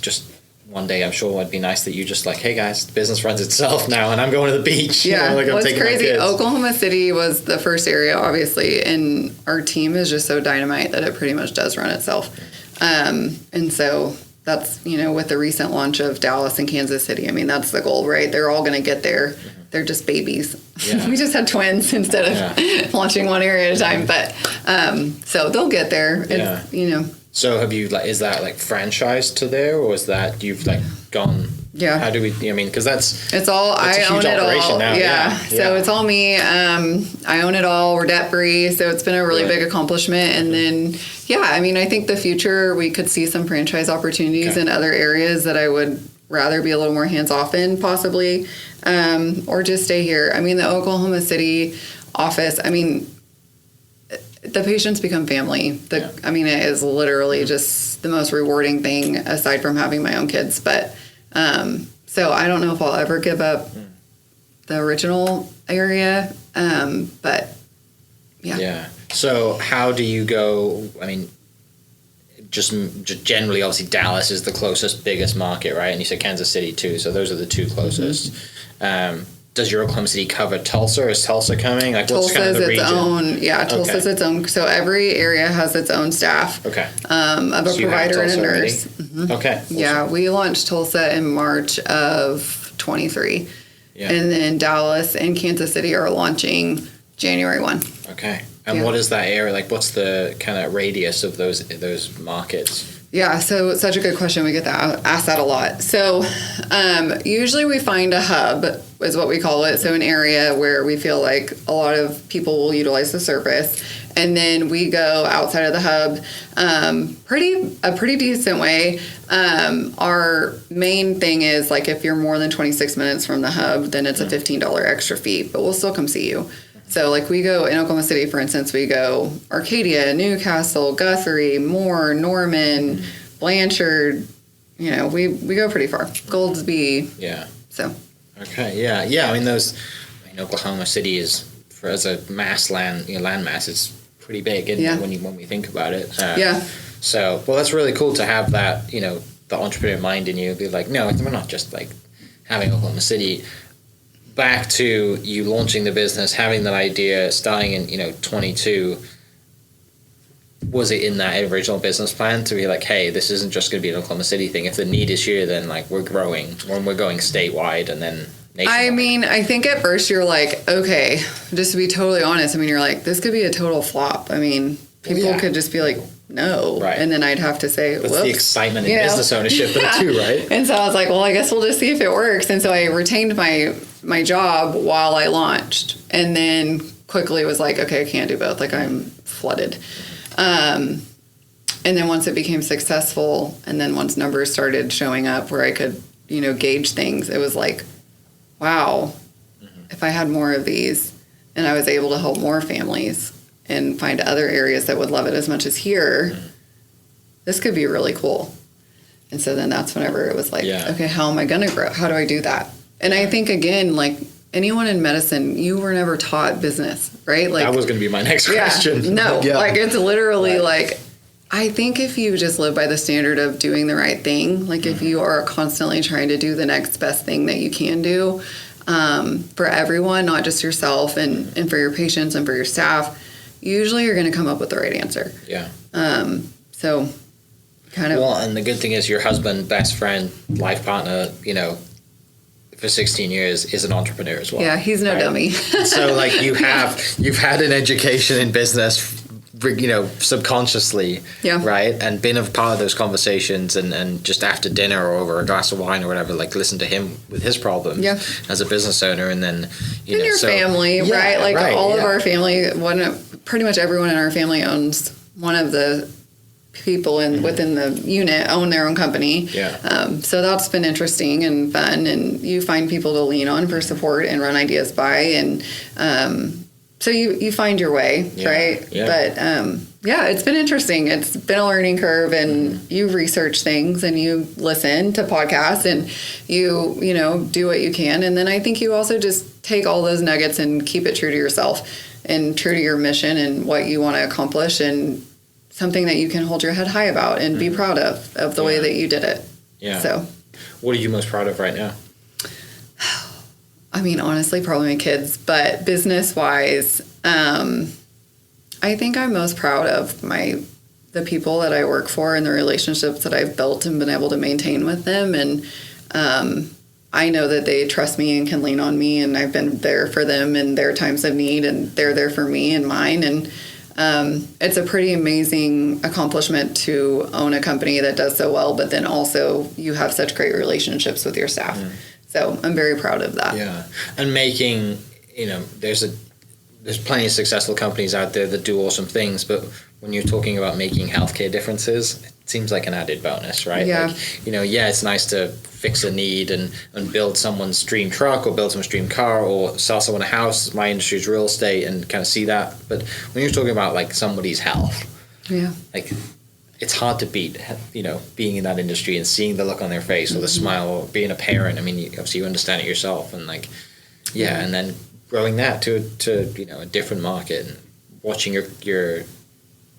just one day I'm sure it would be nice that you just like, hey guys, the business runs itself now and I'm going to the beach. Yeah. I'm taking crazy. Oklahoma City was the first area, obviously, and our team is just so dynamite that it pretty much does run itself. And so that's, with the recent launch of Dallas and Kansas City, I mean, that's the goal, right? They're all going to get there. They're just babies. Yeah. We just had twins instead of launching one area at a time. But so they'll get there. It's, So have you is that franchised to there, or is that you've gone? Yeah. How do we? Because it's all I own it all. Now. Yeah. So it's all me. I own it all. We're debt free. So it's been a really big accomplishment. And then I think the future we could see some franchise opportunities in other areas that I would rather be a little more hands off in, possibly, or just stay here. I mean, the Oklahoma City office. I mean, the patients become family. I mean, it is literally just the most rewarding thing aside from having my own kids. But so I don't know if I'll ever give up the original area. But yeah. So how do you go? I mean, just generally, obviously, Dallas is the closest, biggest market, right? And you said Kansas City too. So those are the two closest. Does your Oklahoma City cover Tulsa? Is Tulsa coming? Tulsa's kind of the region? Its own. Yeah, Tulsa's its own. So every area has its own staff. Okay. Of a provider and a nurse. Mm-hmm. Okay. Awesome. Yeah, we launched Tulsa in March of 23. Yeah. And then Dallas and Kansas City are launching January 1. Okay. And what is that area? What's the kind of radius of those markets? Yeah, so it's such a good question. We get asked that a lot. So usually we find a hub, is what we call it. So an area where we feel like a lot of people will utilize the service. And then we go outside of the hub a pretty decent way. Our main thing is, if you're more than 26 minutes from the hub, then it's a $15 extra fee, but we'll still come see you. So we go in Oklahoma City, for instance, we go Arcadia, Newcastle, Guthrie, Moore, Norman, Blanchard, we go pretty far. Goldsby. Yeah. So. Okay. Yeah. I mean, Oklahoma City is, as a land mass, it's pretty big, isn't it, when we think about it. So, well, that's really cool to have that, the entrepreneur mind in you. Be like, no, we're not just like having Oklahoma City. Back to you launching the business, having that idea, starting in 22. Was it in that original business plan to be like, hey, this isn't just going to be an Oklahoma City thing? If the need is here, then like we're growing, when we're going statewide and then nationwide. I mean, I think at first you're like, okay, just to be totally honest, I mean, you're like, this could be a total flop. I mean, people could just be like, no. Right. And then I'd have to say, that's the excitement in business ownership too, right? And so I was like, well, I guess we'll just see if it works. And so I retained my job while I launched, and then quickly was like, okay, I can't do both. Like, I'm flooded. And then once it became successful, and then once numbers started showing up where I could, gauge things, it was like, wow, if I had more of these and I was able to help more families and find other areas that would love it as much as here, this could be really cool. And so then that's whenever it was like, okay, how am I going to grow? How do I do that? And I think, again, like anyone in medicine, you were never taught business, right? Like, that was going to be my next question. No, like it's literally like, I think if you just live by the standard of doing the right thing, like if you are constantly trying to do the next best thing that you can do for everyone, not just yourself and for your patients and for your staff, usually you're going to come up with the right answer. Yeah. So kind of. Well, and the good thing is your husband, best friend, life partner, for 16 years is an entrepreneur as well. Yeah, he's no dummy. So like you've had an education in business, subconsciously, right? And been a part of those conversations and just after dinner or over a glass of wine or whatever, like listen to him with his problems as a business owner. And then, in your family, right? Like all of our family, pretty much everyone in our family owns one of the people within the unit own their own company. So that's been interesting and fun, and you find people to lean on for support and run ideas by, and so you find your way, right? But it's been interesting. It's been a learning curve, and you research things and you listen to podcasts and you do what you can, and then I think you also just take all those nuggets and keep it true to yourself and true to your mission and what you want to accomplish, and something that you can hold your head high about and be proud of the way that you did it. Yeah. So, what are you most proud of right now? I mean, honestly, probably my kids, but business-wise, I think I'm most proud of the people that I work for and the relationships that I've built and been able to maintain with them. And I know that they trust me and can lean on me, and I've been there for them in their times of need, and they're there for me in mine. And it's a pretty amazing accomplishment to own a company that does so well, but then also you have such great relationships with your staff. So I'm very proud of that. Yeah. And making, there's plenty of successful companies out there that do awesome things, but when you're talking about making healthcare differences, it seems like an added bonus, right? Yeah. Like, it's nice to fix a need and build someone's dream truck or build someone's dream car or sell someone a house. My industry is real estate and kind of see that. But when you're talking about like somebody's health, like it's hard to beat, being in that industry and seeing the look on their face or the smile, or being a parent. I mean, obviously you understand it yourself, and like, and then growing that to a different market and watching your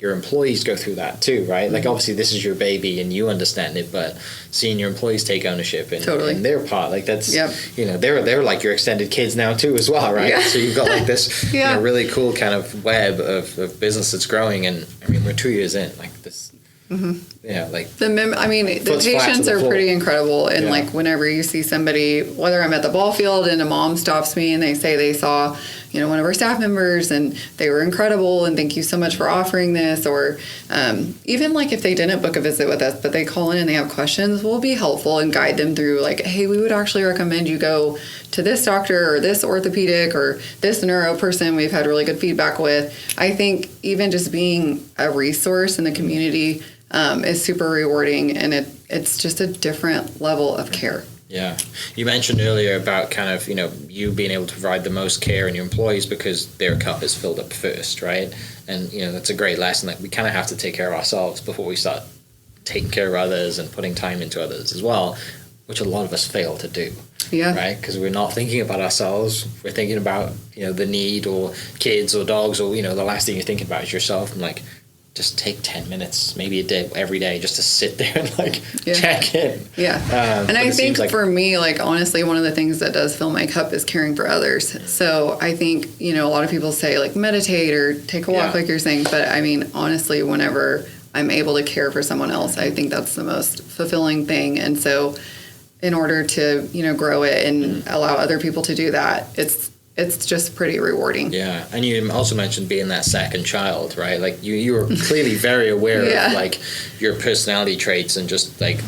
employees go through that too, right? Like obviously this is your baby and you understand it, but seeing your employees take ownership in their part, like that's, they're like your extended kids now too as well, right? Yeah. So you've got like this really cool kind of web of business that's growing, and I mean we're 2 years in, like this. Like the patients are pretty incredible, and like whenever you see somebody, whether I'm at the ball field and a mom stops me and they say they saw one of our staff members and they were incredible and thank you so much for offering this, or even like if they didn't book a visit with us but they call in and they have questions, we'll be helpful and guide them through like, hey, we would actually recommend you go to this doctor or this orthopedic or this neuro person we've had really good feedback with. I think even just being a resource in the community is super rewarding, and it's just a different level of care. Yeah. You mentioned earlier about kind of, you being able to provide the most care in your employees because their cup is filled up first, right? And, that's a great lesson. Like we kind of have to take care of ourselves before we start taking care of others and putting time into others as well, which a lot of us fail to do. Yeah. Right? Because we're not thinking about ourselves. We're thinking about, the need or kids or dogs or, the last thing you're thinking about is yourself. And like, just take 10 minutes, maybe a day, every day, just to sit there and like check in. Yeah. And I think for me, like, honestly, one of the things that does fill my cup is caring for others. So I think, a lot of people say like meditate or take a walk, like you're saying. But I mean, honestly, whenever I'm able to care for someone else, I think that's the most fulfilling thing. And so in order to, grow it and allow other people to do that, it's just pretty rewarding. Yeah. And you also mentioned being that second child, right? Like you were clearly very aware of like your personality traits and just like,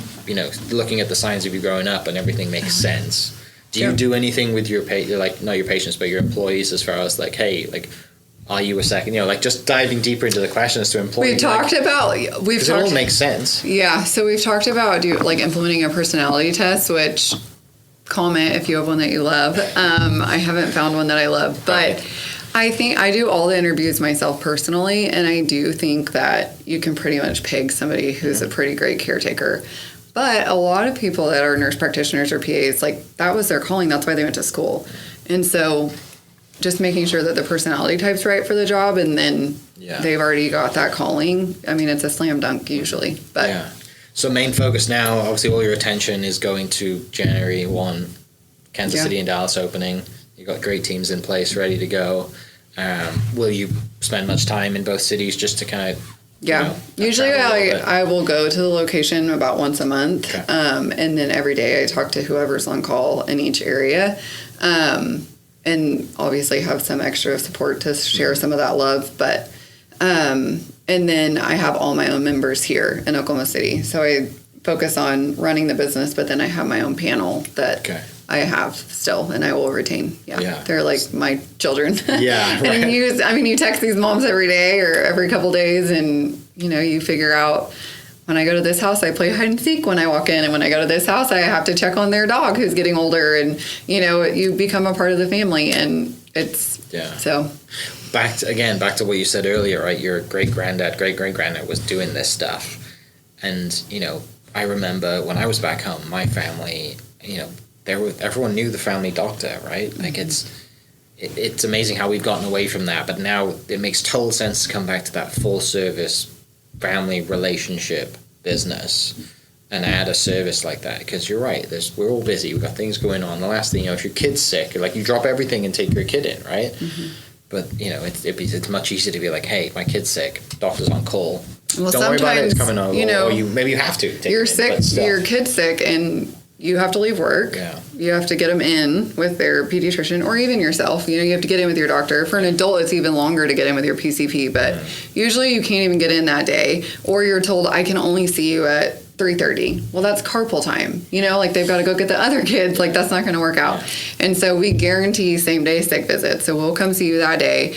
looking at the signs of you growing up and everything makes sense. Do you do anything with your not your patients, but your employees as far as like, hey, like, are you a second? Like just diving deeper into the questions to employees. It all makes sense. Yeah. So we've talked about implementing a personality test, which comment if you have one that you love. I haven't found one that I love, but I think I do all the interviews myself personally, and I do think that you can pretty much peg somebody who's a pretty great caretaker. But a lot of people that are nurse practitioners or PAs, like that was their calling. That's why they went to school. And so just making sure that the personality type's right for the job, and then they've already got that calling. I mean, it's a slam dunk usually. But so main focus now, obviously all your attention is going to January 1, Kansas City and Dallas opening. You've got great teams in place, ready to go. Will you spend much time in both cities just to kind of... Usually I will go to the location about once a month. Okay. And then every day I talk to whoever's on call in each area. And obviously have some extra support to share some of that love. But... and then I have all my own members here in Oklahoma City. So I focus on running the business, but then I have my own panel that I have still, and I will retain. Yeah. They're like my children. Yeah. Right. And you text these moms every day or every couple days, and, you figure out when I go to this house, I play hide and seek when I walk in. And when I go to this house, I have to check on their dog who's getting older. And, you become a part of the family, and it's so... Back to what you said earlier, right? Your great-great-granddad was doing this stuff. And, I remember when I was back home, my family, everyone knew the family doctor, right? Like it's amazing how we've gotten away from that. But now it makes total sense to come back to that full-service family relationship business and add a service like that. Because you're right, we're all busy. We've got things going on. The last thing, if your kid's sick, like you drop everything and take your kid in, right? Mm-hmm. But, it's much easier to be like, hey, my kid's sick, doctor's on call. Well, don't worry about it, it's coming over. Or maybe you have to. You're sick, your kid's sick, and you have to leave work. Yeah. You have to get them in with their pediatrician or even yourself. You have to get in with your doctor. For an adult, it's even longer to get in with your PCP, but usually you can't even get in that day, or you're told, I can only see you at 3:30. Well, that's carpool time. They've got to go get the other kids. Like, that's not going to work out. And so we guarantee same day sick visits. So we'll come see you that day.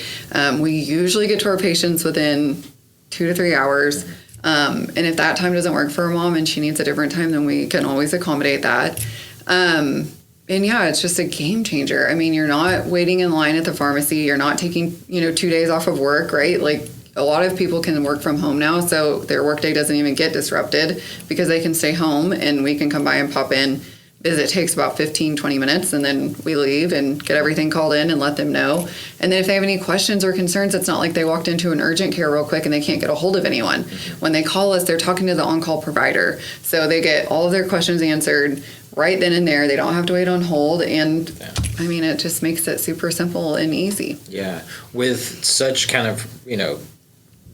We usually get to our patients within 2 to 3 hours. And if that time doesn't work for a mom and she needs a different time, then we can always accommodate that. And it's just a game changer. I mean, you're not waiting in line at the pharmacy. You're not taking, 2 days off of work, right? Like, a lot of people can work from home now, so their workday doesn't even get disrupted because they can stay home and we can come by and pop in. Visit takes about 15, 20 minutes, and then we leave and get everything called in and let them know. And then if they have any questions or concerns, it's not like they walked into an urgent care real quick and they can't get a hold of anyone. When they call us, they're talking to the on-call provider. So they get all of their questions answered right then and there. They don't have to wait on hold. And I mean, it just makes it super simple and easy. Yeah. With such kind of,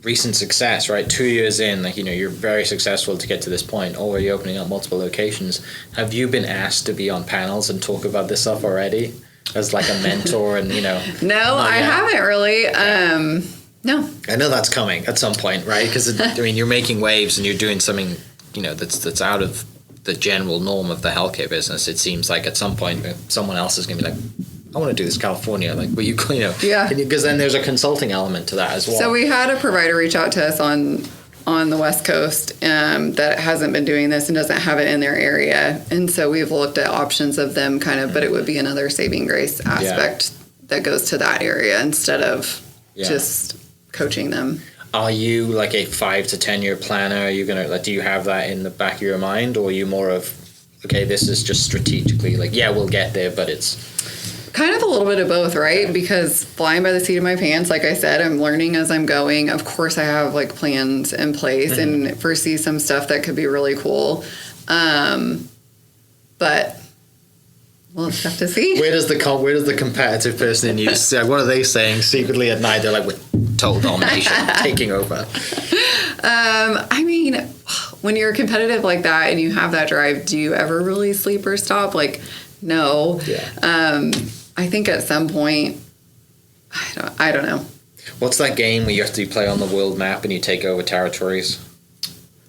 recent success, right? 2 years in, you're very successful to get to this point, already opening up multiple locations. Have you been asked to be on panels and talk about this stuff already as like a mentor and, No, I haven't really. No. I know that's coming at some point, right? Because, you're making waves and you're doing something, that's out of the general norm of the healthcare business. It seems like at some point someone else is going to be like, I want to do this California, like, but because then there's a consulting element to that as well. So we had a provider reach out to us on the West Coast that hasn't been doing this and doesn't have it in their area. And so we've looked at options of them but it would be another saving grace aspect that goes to that area instead of just coaching them. Are you like a 5 to 10 year planner? Are you gonna like, do you have that in the back of your mind, or are you more of, okay, this is just strategically like, yeah, we'll get there, but it's kind of a little bit of both, right? Because flying by the seat of my pants, like I said, I'm learning as I'm going. Of course, I have like plans in place and foresee some stuff that could be really cool. But we'll just have to see. where does the competitive person in you? What are they saying secretly at night? They're like, with total domination, taking over. I mean, when you're competitive like that and you have that drive, do you ever really sleep or stop? Like, no. Yeah. I think at some point, I don't know. What's that game where you have to play on the world map and you take over territories?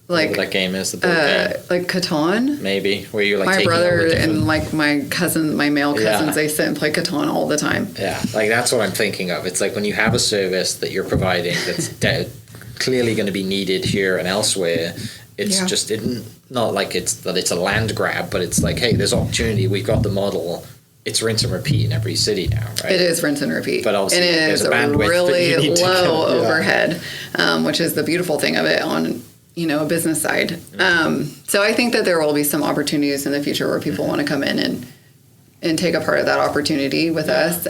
Like Whatever that game is, the board game. like Catan. Maybe where you're like My taking brother over different... and like my cousin, my male cousins, Yeah. they sit and play Catan all the time. Yeah, like that's what I'm thinking of. It's like when you have a service that you're providing that's clearly going to be needed here and elsewhere. It's just not like it's a land grab, but it's like, hey, there's opportunity. We've got the model. It's rinse and repeat in every city now, right? It is rinse and repeat. But obviously and it there's is a bandwidth that really you need to low go- yeah. overhead, which is the beautiful thing of it on a business side. So I think that there will be some opportunities in the future where people want to come in and take a part of that opportunity with us,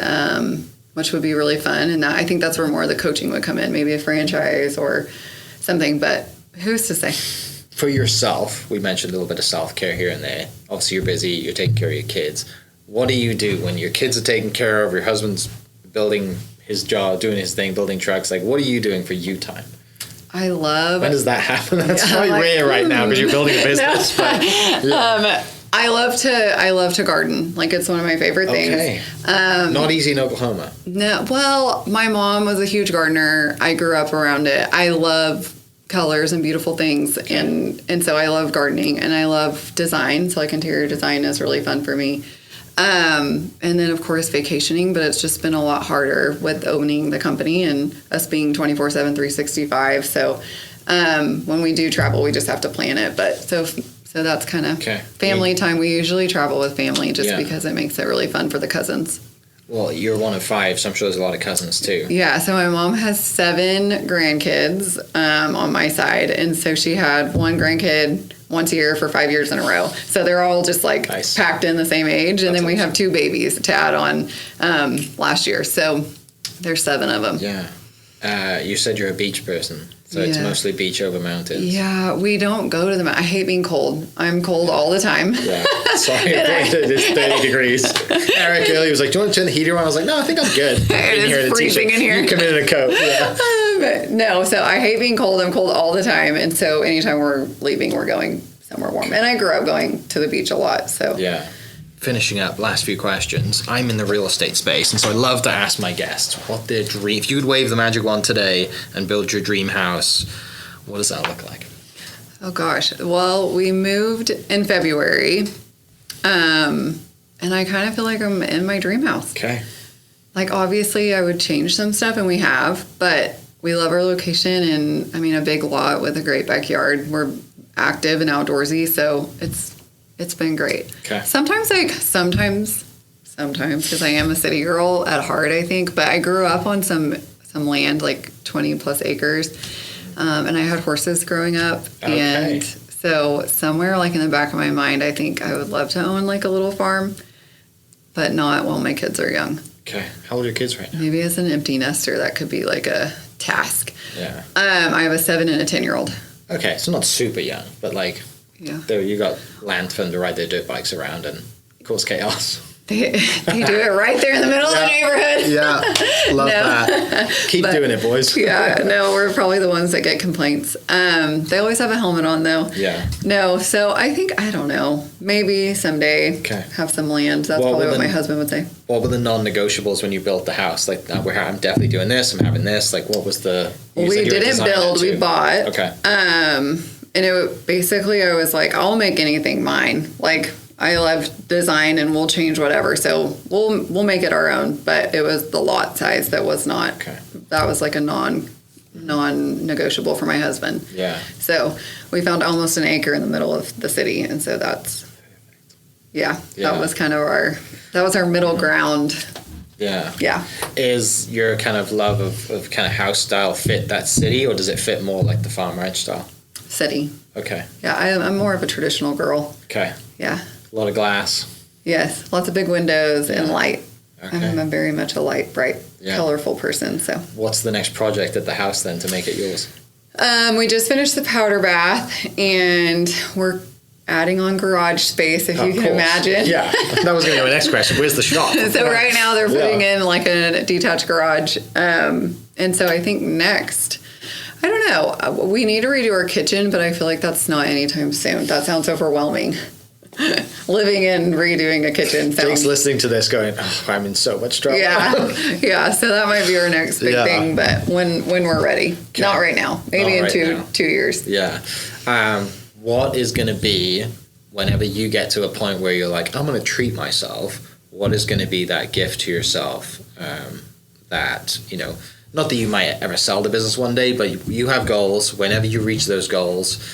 which would be really fun. And I think that's where more of the coaching would come in, maybe a franchise or something. But who's to say? For yourself, we mentioned a little bit of self-care here and there. Obviously, you're busy. You're taking care of your kids. What do you do when your kids are taken care of, your husband's building his job, doing his thing, building trucks? Like, what are you doing for you time? I love... When does that happen? That's probably rare right now because you're building a business. But, yeah. I love to garden. Like, it's one of my favorite things. Okay. Not easy in Oklahoma. No, well, my mom was a huge gardener. I grew up around it. I love colors and beautiful things, and so I love gardening, and I love design. So like interior design is really fun for me. And then of course vacationing, but it's just been a lot harder with owning the company and us being 24/7, 365. So when we do travel, we just have to plan it. But so that's kind of family time. We usually travel with family just because it makes it really fun for the cousins. Well, you're one of 5, so I'm sure there's a lot of cousins too. Yeah, so my mom has 7 grandkids on my side, and so she had one grandkid once a year for 5 years in a row. So they're all just like packed in the same age, and then we have 2 babies to add on last year. So there's 7 of them. Yeah. You said you're a beach person. So it's mostly beach over mountains. Yeah, we don't go to the mountains. I hate being cold. I'm cold all the time. Yeah, sorry, it is 30 degrees. Eric earlier was like, do you want to turn the heater on? I was like, no, I think I'm good. It is freezing in here. You come in a coat. Yeah. No, so I hate being cold. I'm cold all the time. And so anytime we're leaving, we're going somewhere warm. And I grew up going to the beach a lot. So yeah. Finishing up, last few questions. I'm in the real estate space, and so I love to ask my guests what their dream. If you could wave the magic wand today and build your dream house, what does that look like? Oh gosh. Well, we moved in February, and I kind of feel like I'm in my dream house. Okay. Like obviously, I would change some stuff, and we have, but we love our location, and I mean a big lot with a great backyard. We're active and outdoorsy, so it's been great. Okay. Sometimes because I am a city girl at heart, I think, but I grew up on some land, like 20 plus acres, and I had horses growing up. Okay. And so somewhere like in the back of my mind, I think I would love to own like a little farm, but not while my kids are young. Okay. How old are your kids right now? Maybe as an empty nester, that could be like a task. Yeah. I have a 7 and a 10-year-old. Okay, so not super young, but like, there you got land for them to ride their dirt bikes around and cause chaos. They do it right there in the middle of the neighborhood. Yeah, love that. Keep doing it, boys. Yeah, no, we're probably the ones that get complaints. They always have a helmet on, though. Yeah. No, so I think, I don't know, maybe someday have some land. That's probably what my husband would say. What were the non-negotiables when you built the house? Like, I'm definitely doing this, I'm having this. Like, what was the... We didn't build, we bought. Okay. And basically, I was like, I'll make anything mine. Like, I love design and we'll change whatever. So we'll make it our own. But it was the lot size that was not, that was like a non-negotiable for my husband. Yeah. So we found almost an acre in the middle of the city. And so that was kind of that was our middle ground Yeah. Yeah. Is your kind of love of kind of house style fit that city, or does it fit more like the farm ranch style? City. Okay. Yeah, I'm more of a traditional girl. Okay. Yeah. A lot of glass. Yes, lots of big windows and light. Okay. I'm a very much a light, bright, colorful person. So, what's the next project at the house then to make it yours? we just finished the powder bath, and we're adding on garage space, if you can imagine. Yeah, that was going to be my next question. Where's the shop? So right now they're putting in like a detached garage, and so I think next, I don't know, we need to redo our kitchen, but I feel like that's not anytime soon. That sounds overwhelming. Living and redoing a kitchen sounds. Jake's listening to this going, oh, I'm in so much trouble. Yeah. So that might be our next big thing, but when we're ready, not right now. Maybe in two years. Yeah. What is going to be, whenever you get to a point where you're like, I'm going to treat myself, what is going to be that gift to yourself that, you know, not that you might ever sell the business one day, but you have goals. Whenever you reach those goals,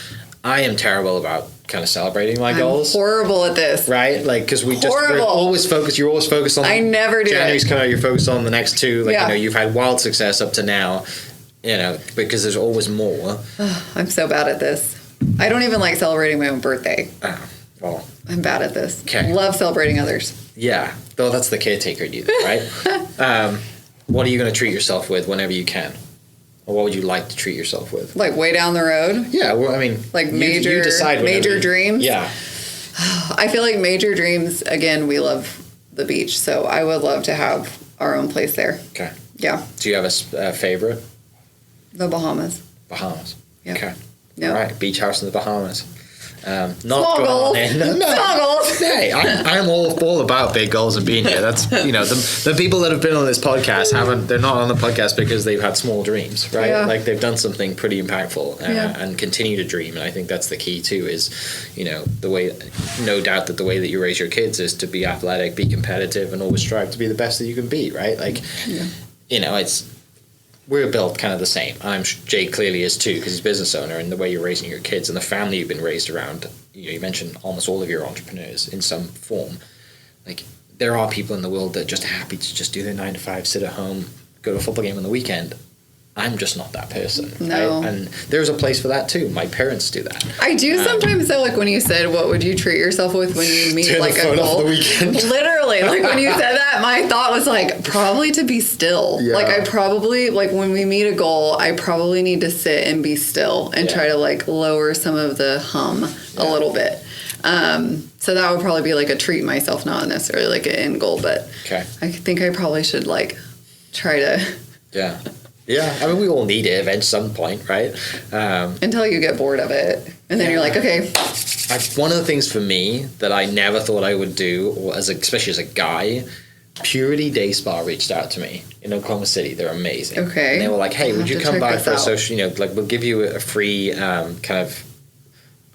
I am terrible about kind of celebrating my goals. Horrible at this. Right? Like, because we're always focused. You're always focused on. I never do. January's coming out. You're focused on the next two. Like, you know, you've had wild success up to now. You know, because there's always more. I'm so bad at this. I don't even like celebrating my own birthday. Well, I'm bad at this. Okay. Love celebrating others. Yeah. Though that's the caretaker in you, right? What are you going to treat yourself with whenever you can? Or what would you like to treat yourself with? Like way down the road? Yeah, well, I mean, like you decide major dreams? Yeah. I feel like major dreams, again, we love the beach, so I would love to have our own place there. Okay. Yeah. Do you have a favorite? The Bahamas. Bahamas. Yeah. Okay. Yep. All right, beach house in the Bahamas. Not Small going goals. on in. No. Small goals. Hey, I'm all about big goals and being here. That's, you know, the people that have been on this podcast they're not on the podcast because they've had small dreams, right? Yeah. Like they've done something pretty impactful and continue to dream. And I think that's the key too is, you know, no doubt that the way that you raise your kids is to be athletic, be competitive, and always strive to be the best that you can be, right? Like, you know, we're built kind of the same. Jake clearly is too, because he's a business owner, and the way you're raising your kids and the family you've been raised around. You know, you mentioned almost all of your entrepreneurs in some form. Like, there are people in the world that are just happy to just do their 9 to 5, sit at home, go to a football game on the weekend. I'm just not that person. No. Right? And there's a place for that too. My parents do that. I do sometimes though, like when you said, what would you treat yourself with when you meet Turn like the a phone goal? off the weekend. Literally, like when you said that, my thought was like, probably to be still. Yeah. Like I probably, like when we meet a goal, I probably need to sit and be still and try to like lower some of the hum a little bit. So that would probably be like a treat myself, not necessarily like an end goal, but I think I probably should like try to. Yeah. Yeah, I mean, we all need it at some point, right? Until you get bored of it. And then you're like, okay. One of the things for me that I never thought I would do, or especially as a guy, Purity Day Spa reached out to me in Oklahoma City. They're amazing. Okay. And they were like, hey, I'll would you have to come check by this for a out. social, you know, like we'll give you a free kind of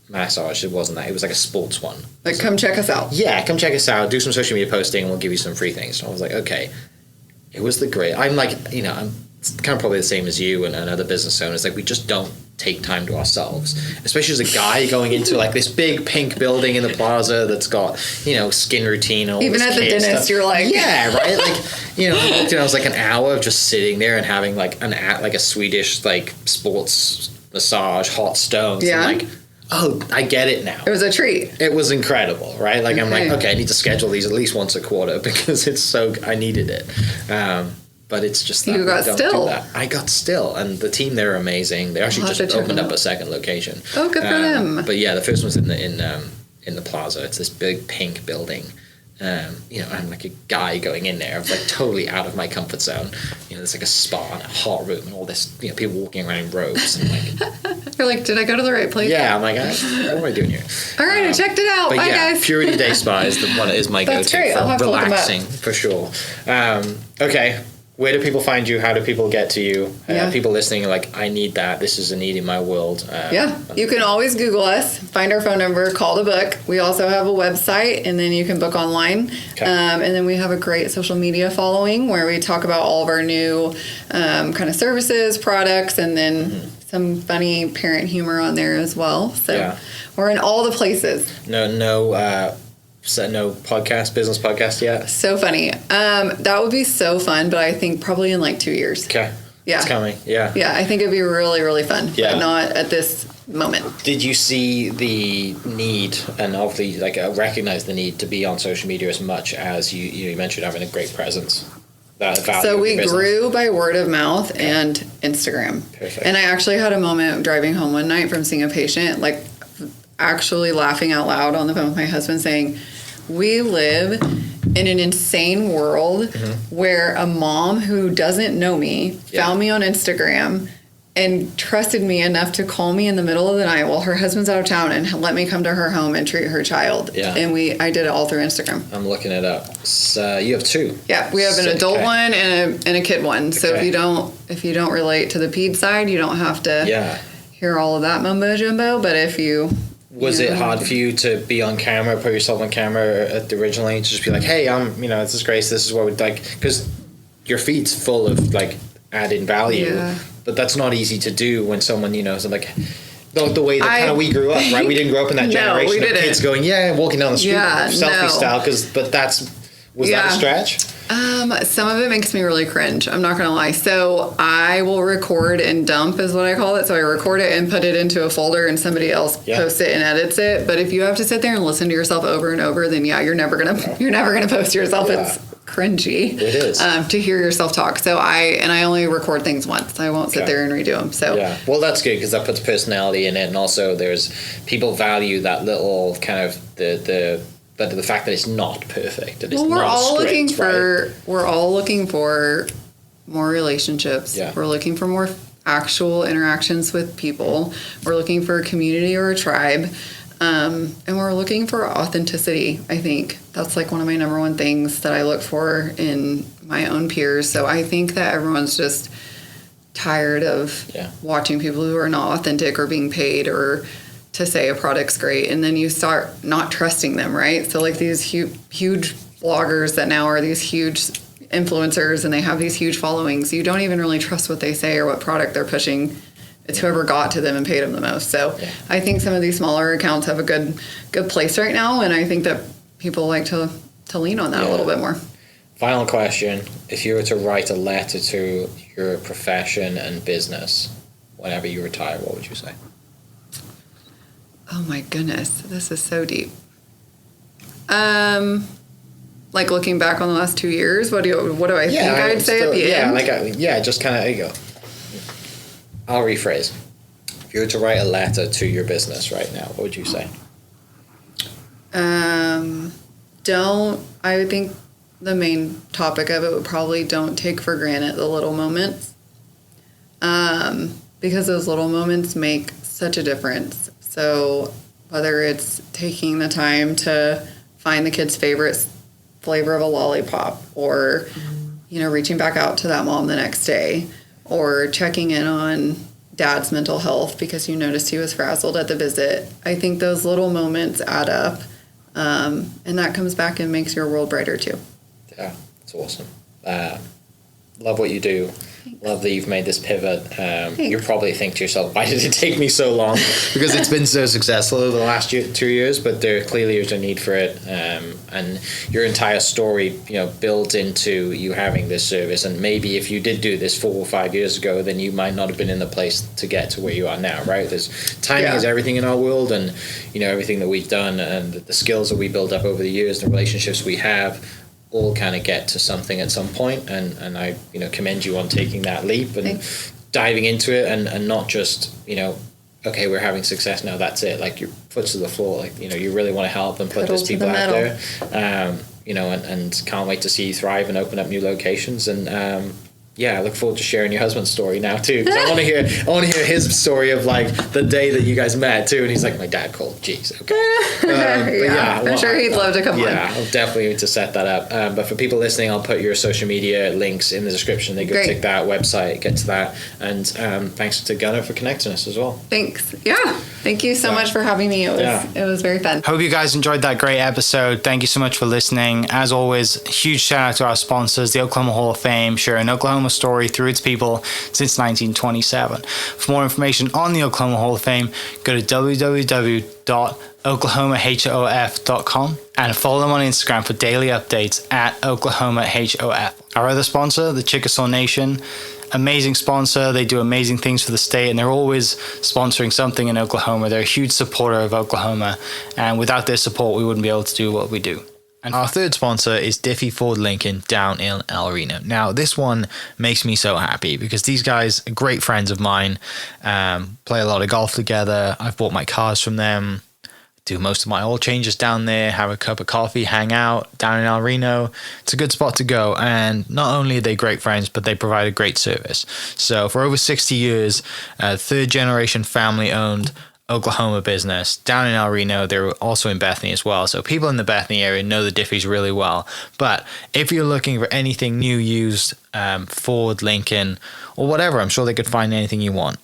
massage. It wasn't that. It was like a sports one. Like, come check us out. Yeah, come check us out. Do some social media posting, and we'll give you some free things. And I was like, okay. It was I'm like, you know, I'm kind of probably the same as you and other business owners. Like, we just don't take time to ourselves, especially as a guy going into like this big pink building in the plaza that's got, you know, skin routine and all Even this at the kid dentist, stuff. you're like, yeah, right. Like, you know, I walked in, I was like an hour of just sitting there and having like a Swedish like sports massage, hot stones. Yeah. And like, oh, I get it now. It was a treat. It was incredible, right? Like, I'm like, Okay. okay, I need to schedule these at least once a quarter because I needed it. But it's just that You got we don't still. do that. I got still, and the team there are amazing. They actually I'll have just to check opened them up out. a second location. Oh, good for them. But yeah, the first one's in the plaza. It's this big pink building. You know, I'm like a guy going in there. I was like totally out of my comfort zone. You know, there's like a spa and a hot room and all this. You know, people walking around in robes and like. You're like, did I go to the right place? Yeah, I'm like, what am I doing here? All right, I checked it out. But Bye, yeah, guys. Purity Day Spa is my That's go-to great. I'll have for to look 'em up. relaxing for sure. Okay, where do people find you? How do people get to you? People listening are like, I need that. This is a need in my world. Yeah, you can always Google us, find our phone number, call to book. We also have a website, and then you can book online. Okay. And then we have a great social media following where we talk about all of our new kind of services, products, and then some funny parent humor on there as well. So we're in all the places. No no business podcast yet? So funny. That would be so fun, but I think probably in like 2 years. Okay. Yeah. It's coming. Yeah. Yeah, I think it'd be really, really fun, Yeah. but not at this moment. Did you see the need, and obviously like recognize the need to be on social media as much as you mentioned having a great presence? That value So of we your business? grew by word of mouth and Instagram. Perfect. And I actually had a moment driving home one night from seeing a patient, like actually laughing out loud on the phone with my husband saying, we live in an insane world where a mom who doesn't know me found me on Instagram and trusted me enough to call me in the middle of the night while her husband's out of town and let me come to her home and treat her child. Yeah. And I did it all through Instagram. I'm looking it up. So you have two. Yeah, we have an adult Okay. one and a kid one. So Okay. if you don't relate to the ped side, you don't have to Yeah. hear all of that mumbo jumbo. But if you Was it hard for you to be on camera, put yourself on camera originally, to just be like, hey, this is Grace, this is what we'd like, because your feed's full of like added value, Yeah. but that's not easy to do when someone, is like the way that kind of we grew up, right? We didn't grow up in that No, generation we of didn't. kids going, walking down the street, Yeah, selfie no. style, was that a Yeah. stretch? some of it makes me really cringe. I'm not gonna lie. So I will record and dump is what I call it. So I record it and put it into a folder, and somebody else posts it and edits it. But if you have to sit there and listen to yourself over and over, then you're never gonna post yourself. Yeah. It's cringy. It is. To hear yourself talk. So I only record things once. I won't sit Okay. there and redo them. So Yeah, well, that's good because that puts personality in it, and also there's people value that little kind of the fact that it's not perfect. And it's Well, we're not a all script, looking right? for more relationships. Yeah. We're looking for more actual interactions with people. We're looking for a community or a tribe. And we're looking for authenticity. I think that's like one of my number one things that I look for in my own peers. So I think that everyone's just tired of watching people who are not authentic or being paid or to say a product's great, and then you start not trusting them, right? So like these huge bloggers that now are these huge influencers and they have these huge followings, you don't even really trust what they say or what product they're pushing. It's whoever got to them and paid them the most. So I think some of these smaller accounts have a good place right now, and I think that people like to lean on that a little bit more. Final question: if you were to write a letter to your profession and business whenever you retire, what would you say? Oh my goodness, this is so deep. Like looking back on the last 2 years, what do I think I'd say at the end? Just kind of, there you go. I'll rephrase. If you were to write a letter to your business right now, what would you say? I think the main topic of it would probably don't take for granted the little moments. Because those little moments make such a difference. So whether it's taking the time to find the kid's favorite flavor of a lollipop, or reaching back out to that mom the next day, or checking in on dad's mental health because you noticed he was frazzled at the visit. I think those little moments add up, and that comes back and makes your world brighter too. Yeah, it's awesome. Love what you do. Love that you've made this pivot. You probably think to yourself, why did it take me so long? Because it's been so successful over the last 2 years, but there clearly is a need for it. And your entire story, builds into you having this service. And maybe if you did do this 4 or 5 years ago, then you might not have been in the place to get to where you are now, right? Timing is everything in our world, and everything that we've done and the skills that we build up over the years, the relationships we have, all kind of get to something at some point, and I commend you on taking that leap and diving into it, and not just okay, we're having success now, that's it, like your foot's to the floor, like you really want to help and put those people out there, and can't wait to see you thrive and open up new locations. And I look forward to sharing your husband's story now too, because I want to hear his story of like the day that you guys met too, and he's like, my dad called. Jeez, okay. I'm sure he'd love to come on. Yeah, I'll definitely need to set that up. But for people listening, I'll put your social media links in the description. They go check that website, get to that, and thanks to Gunnar for connecting us as well. Thanks. Yeah, thank you so much for having me. It was very fun. Hope you guys enjoyed that great episode. Thank you so much for listening. As always, huge shout out to our sponsors, the Oklahoma Hall of Fame. Sure, in Oklahoma story through its people since 1927. For more information on the Oklahoma Hall of Fame, go to www.oklahomahof.com and follow them on Instagram for daily updates at oklahomahof. Our other sponsor, the Chickasaw Nation, amazing sponsor. They do amazing things for the state, and they're always sponsoring something in Oklahoma. They're a huge supporter of Oklahoma, and without their support, we wouldn't be able to do what we do. And our third sponsor is Diffie Ford Lincoln down in El Reno. Now, this one makes me so happy because these guys are great friends of mine, play a lot of golf together. I've bought my cars from them, do most of my oil changes down there, have a cup of coffee, hang out down in El Reno. It's a good spot to go. And not only are they great friends, but they provide a great service. So for over 60 years, third generation family owned Oklahoma business down in El Reno. They're also in Bethany as well. So people in the Bethany area know the Diffies really well. But if you're looking for anything new, used, Ford, Lincoln, or whatever, I'm sure they could find anything you want.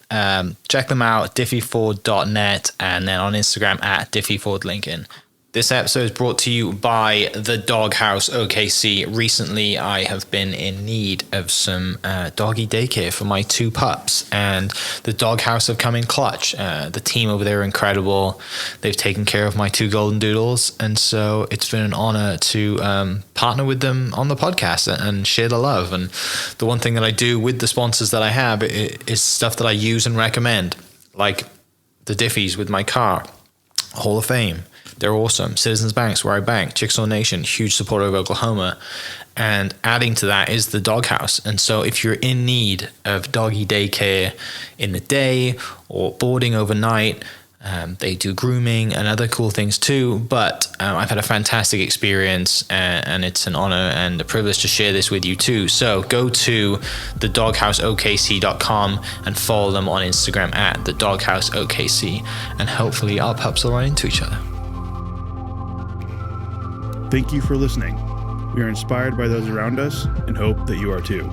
Check them out, diffieford.net, and then on Instagram at diffiefordlincoln. This episode is brought to you by the Doghouse OKC. Recently, I have been in need of some doggy daycare for my 2 pups, and the Doghouse have come in clutch. The team over there are incredible. They've taken care of my 2 golden doodles, and so it's been an honor to partner with them on the podcast and share the love. And the one thing that I do with the sponsors that I have is stuff that I use and recommend, like the Diffies with my car, Hall of Fame. They're awesome. Citizens Banks, where I bank. Chickasaw Nation, huge supporter of Oklahoma. And adding to that is the Doghouse. And so if you're in need of doggy daycare in the day or boarding overnight, they do grooming and other cool things too. But I've had a fantastic experience, and it's an honor and a privilege to share this with you too. So go to thedogHouseOKC.com and follow them on Instagram at thedogHouseOKC. And hopefully our pups will run into each other. Thank you for listening. We are inspired by those around us and hope that you are too.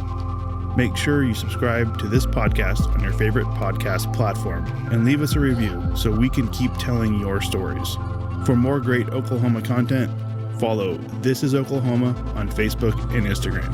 Make sure you subscribe to this podcast on your favorite podcast platform and leave us a review so we can keep telling your stories. For more great Oklahoma content, follow This Is Oklahoma on Facebook and Instagram.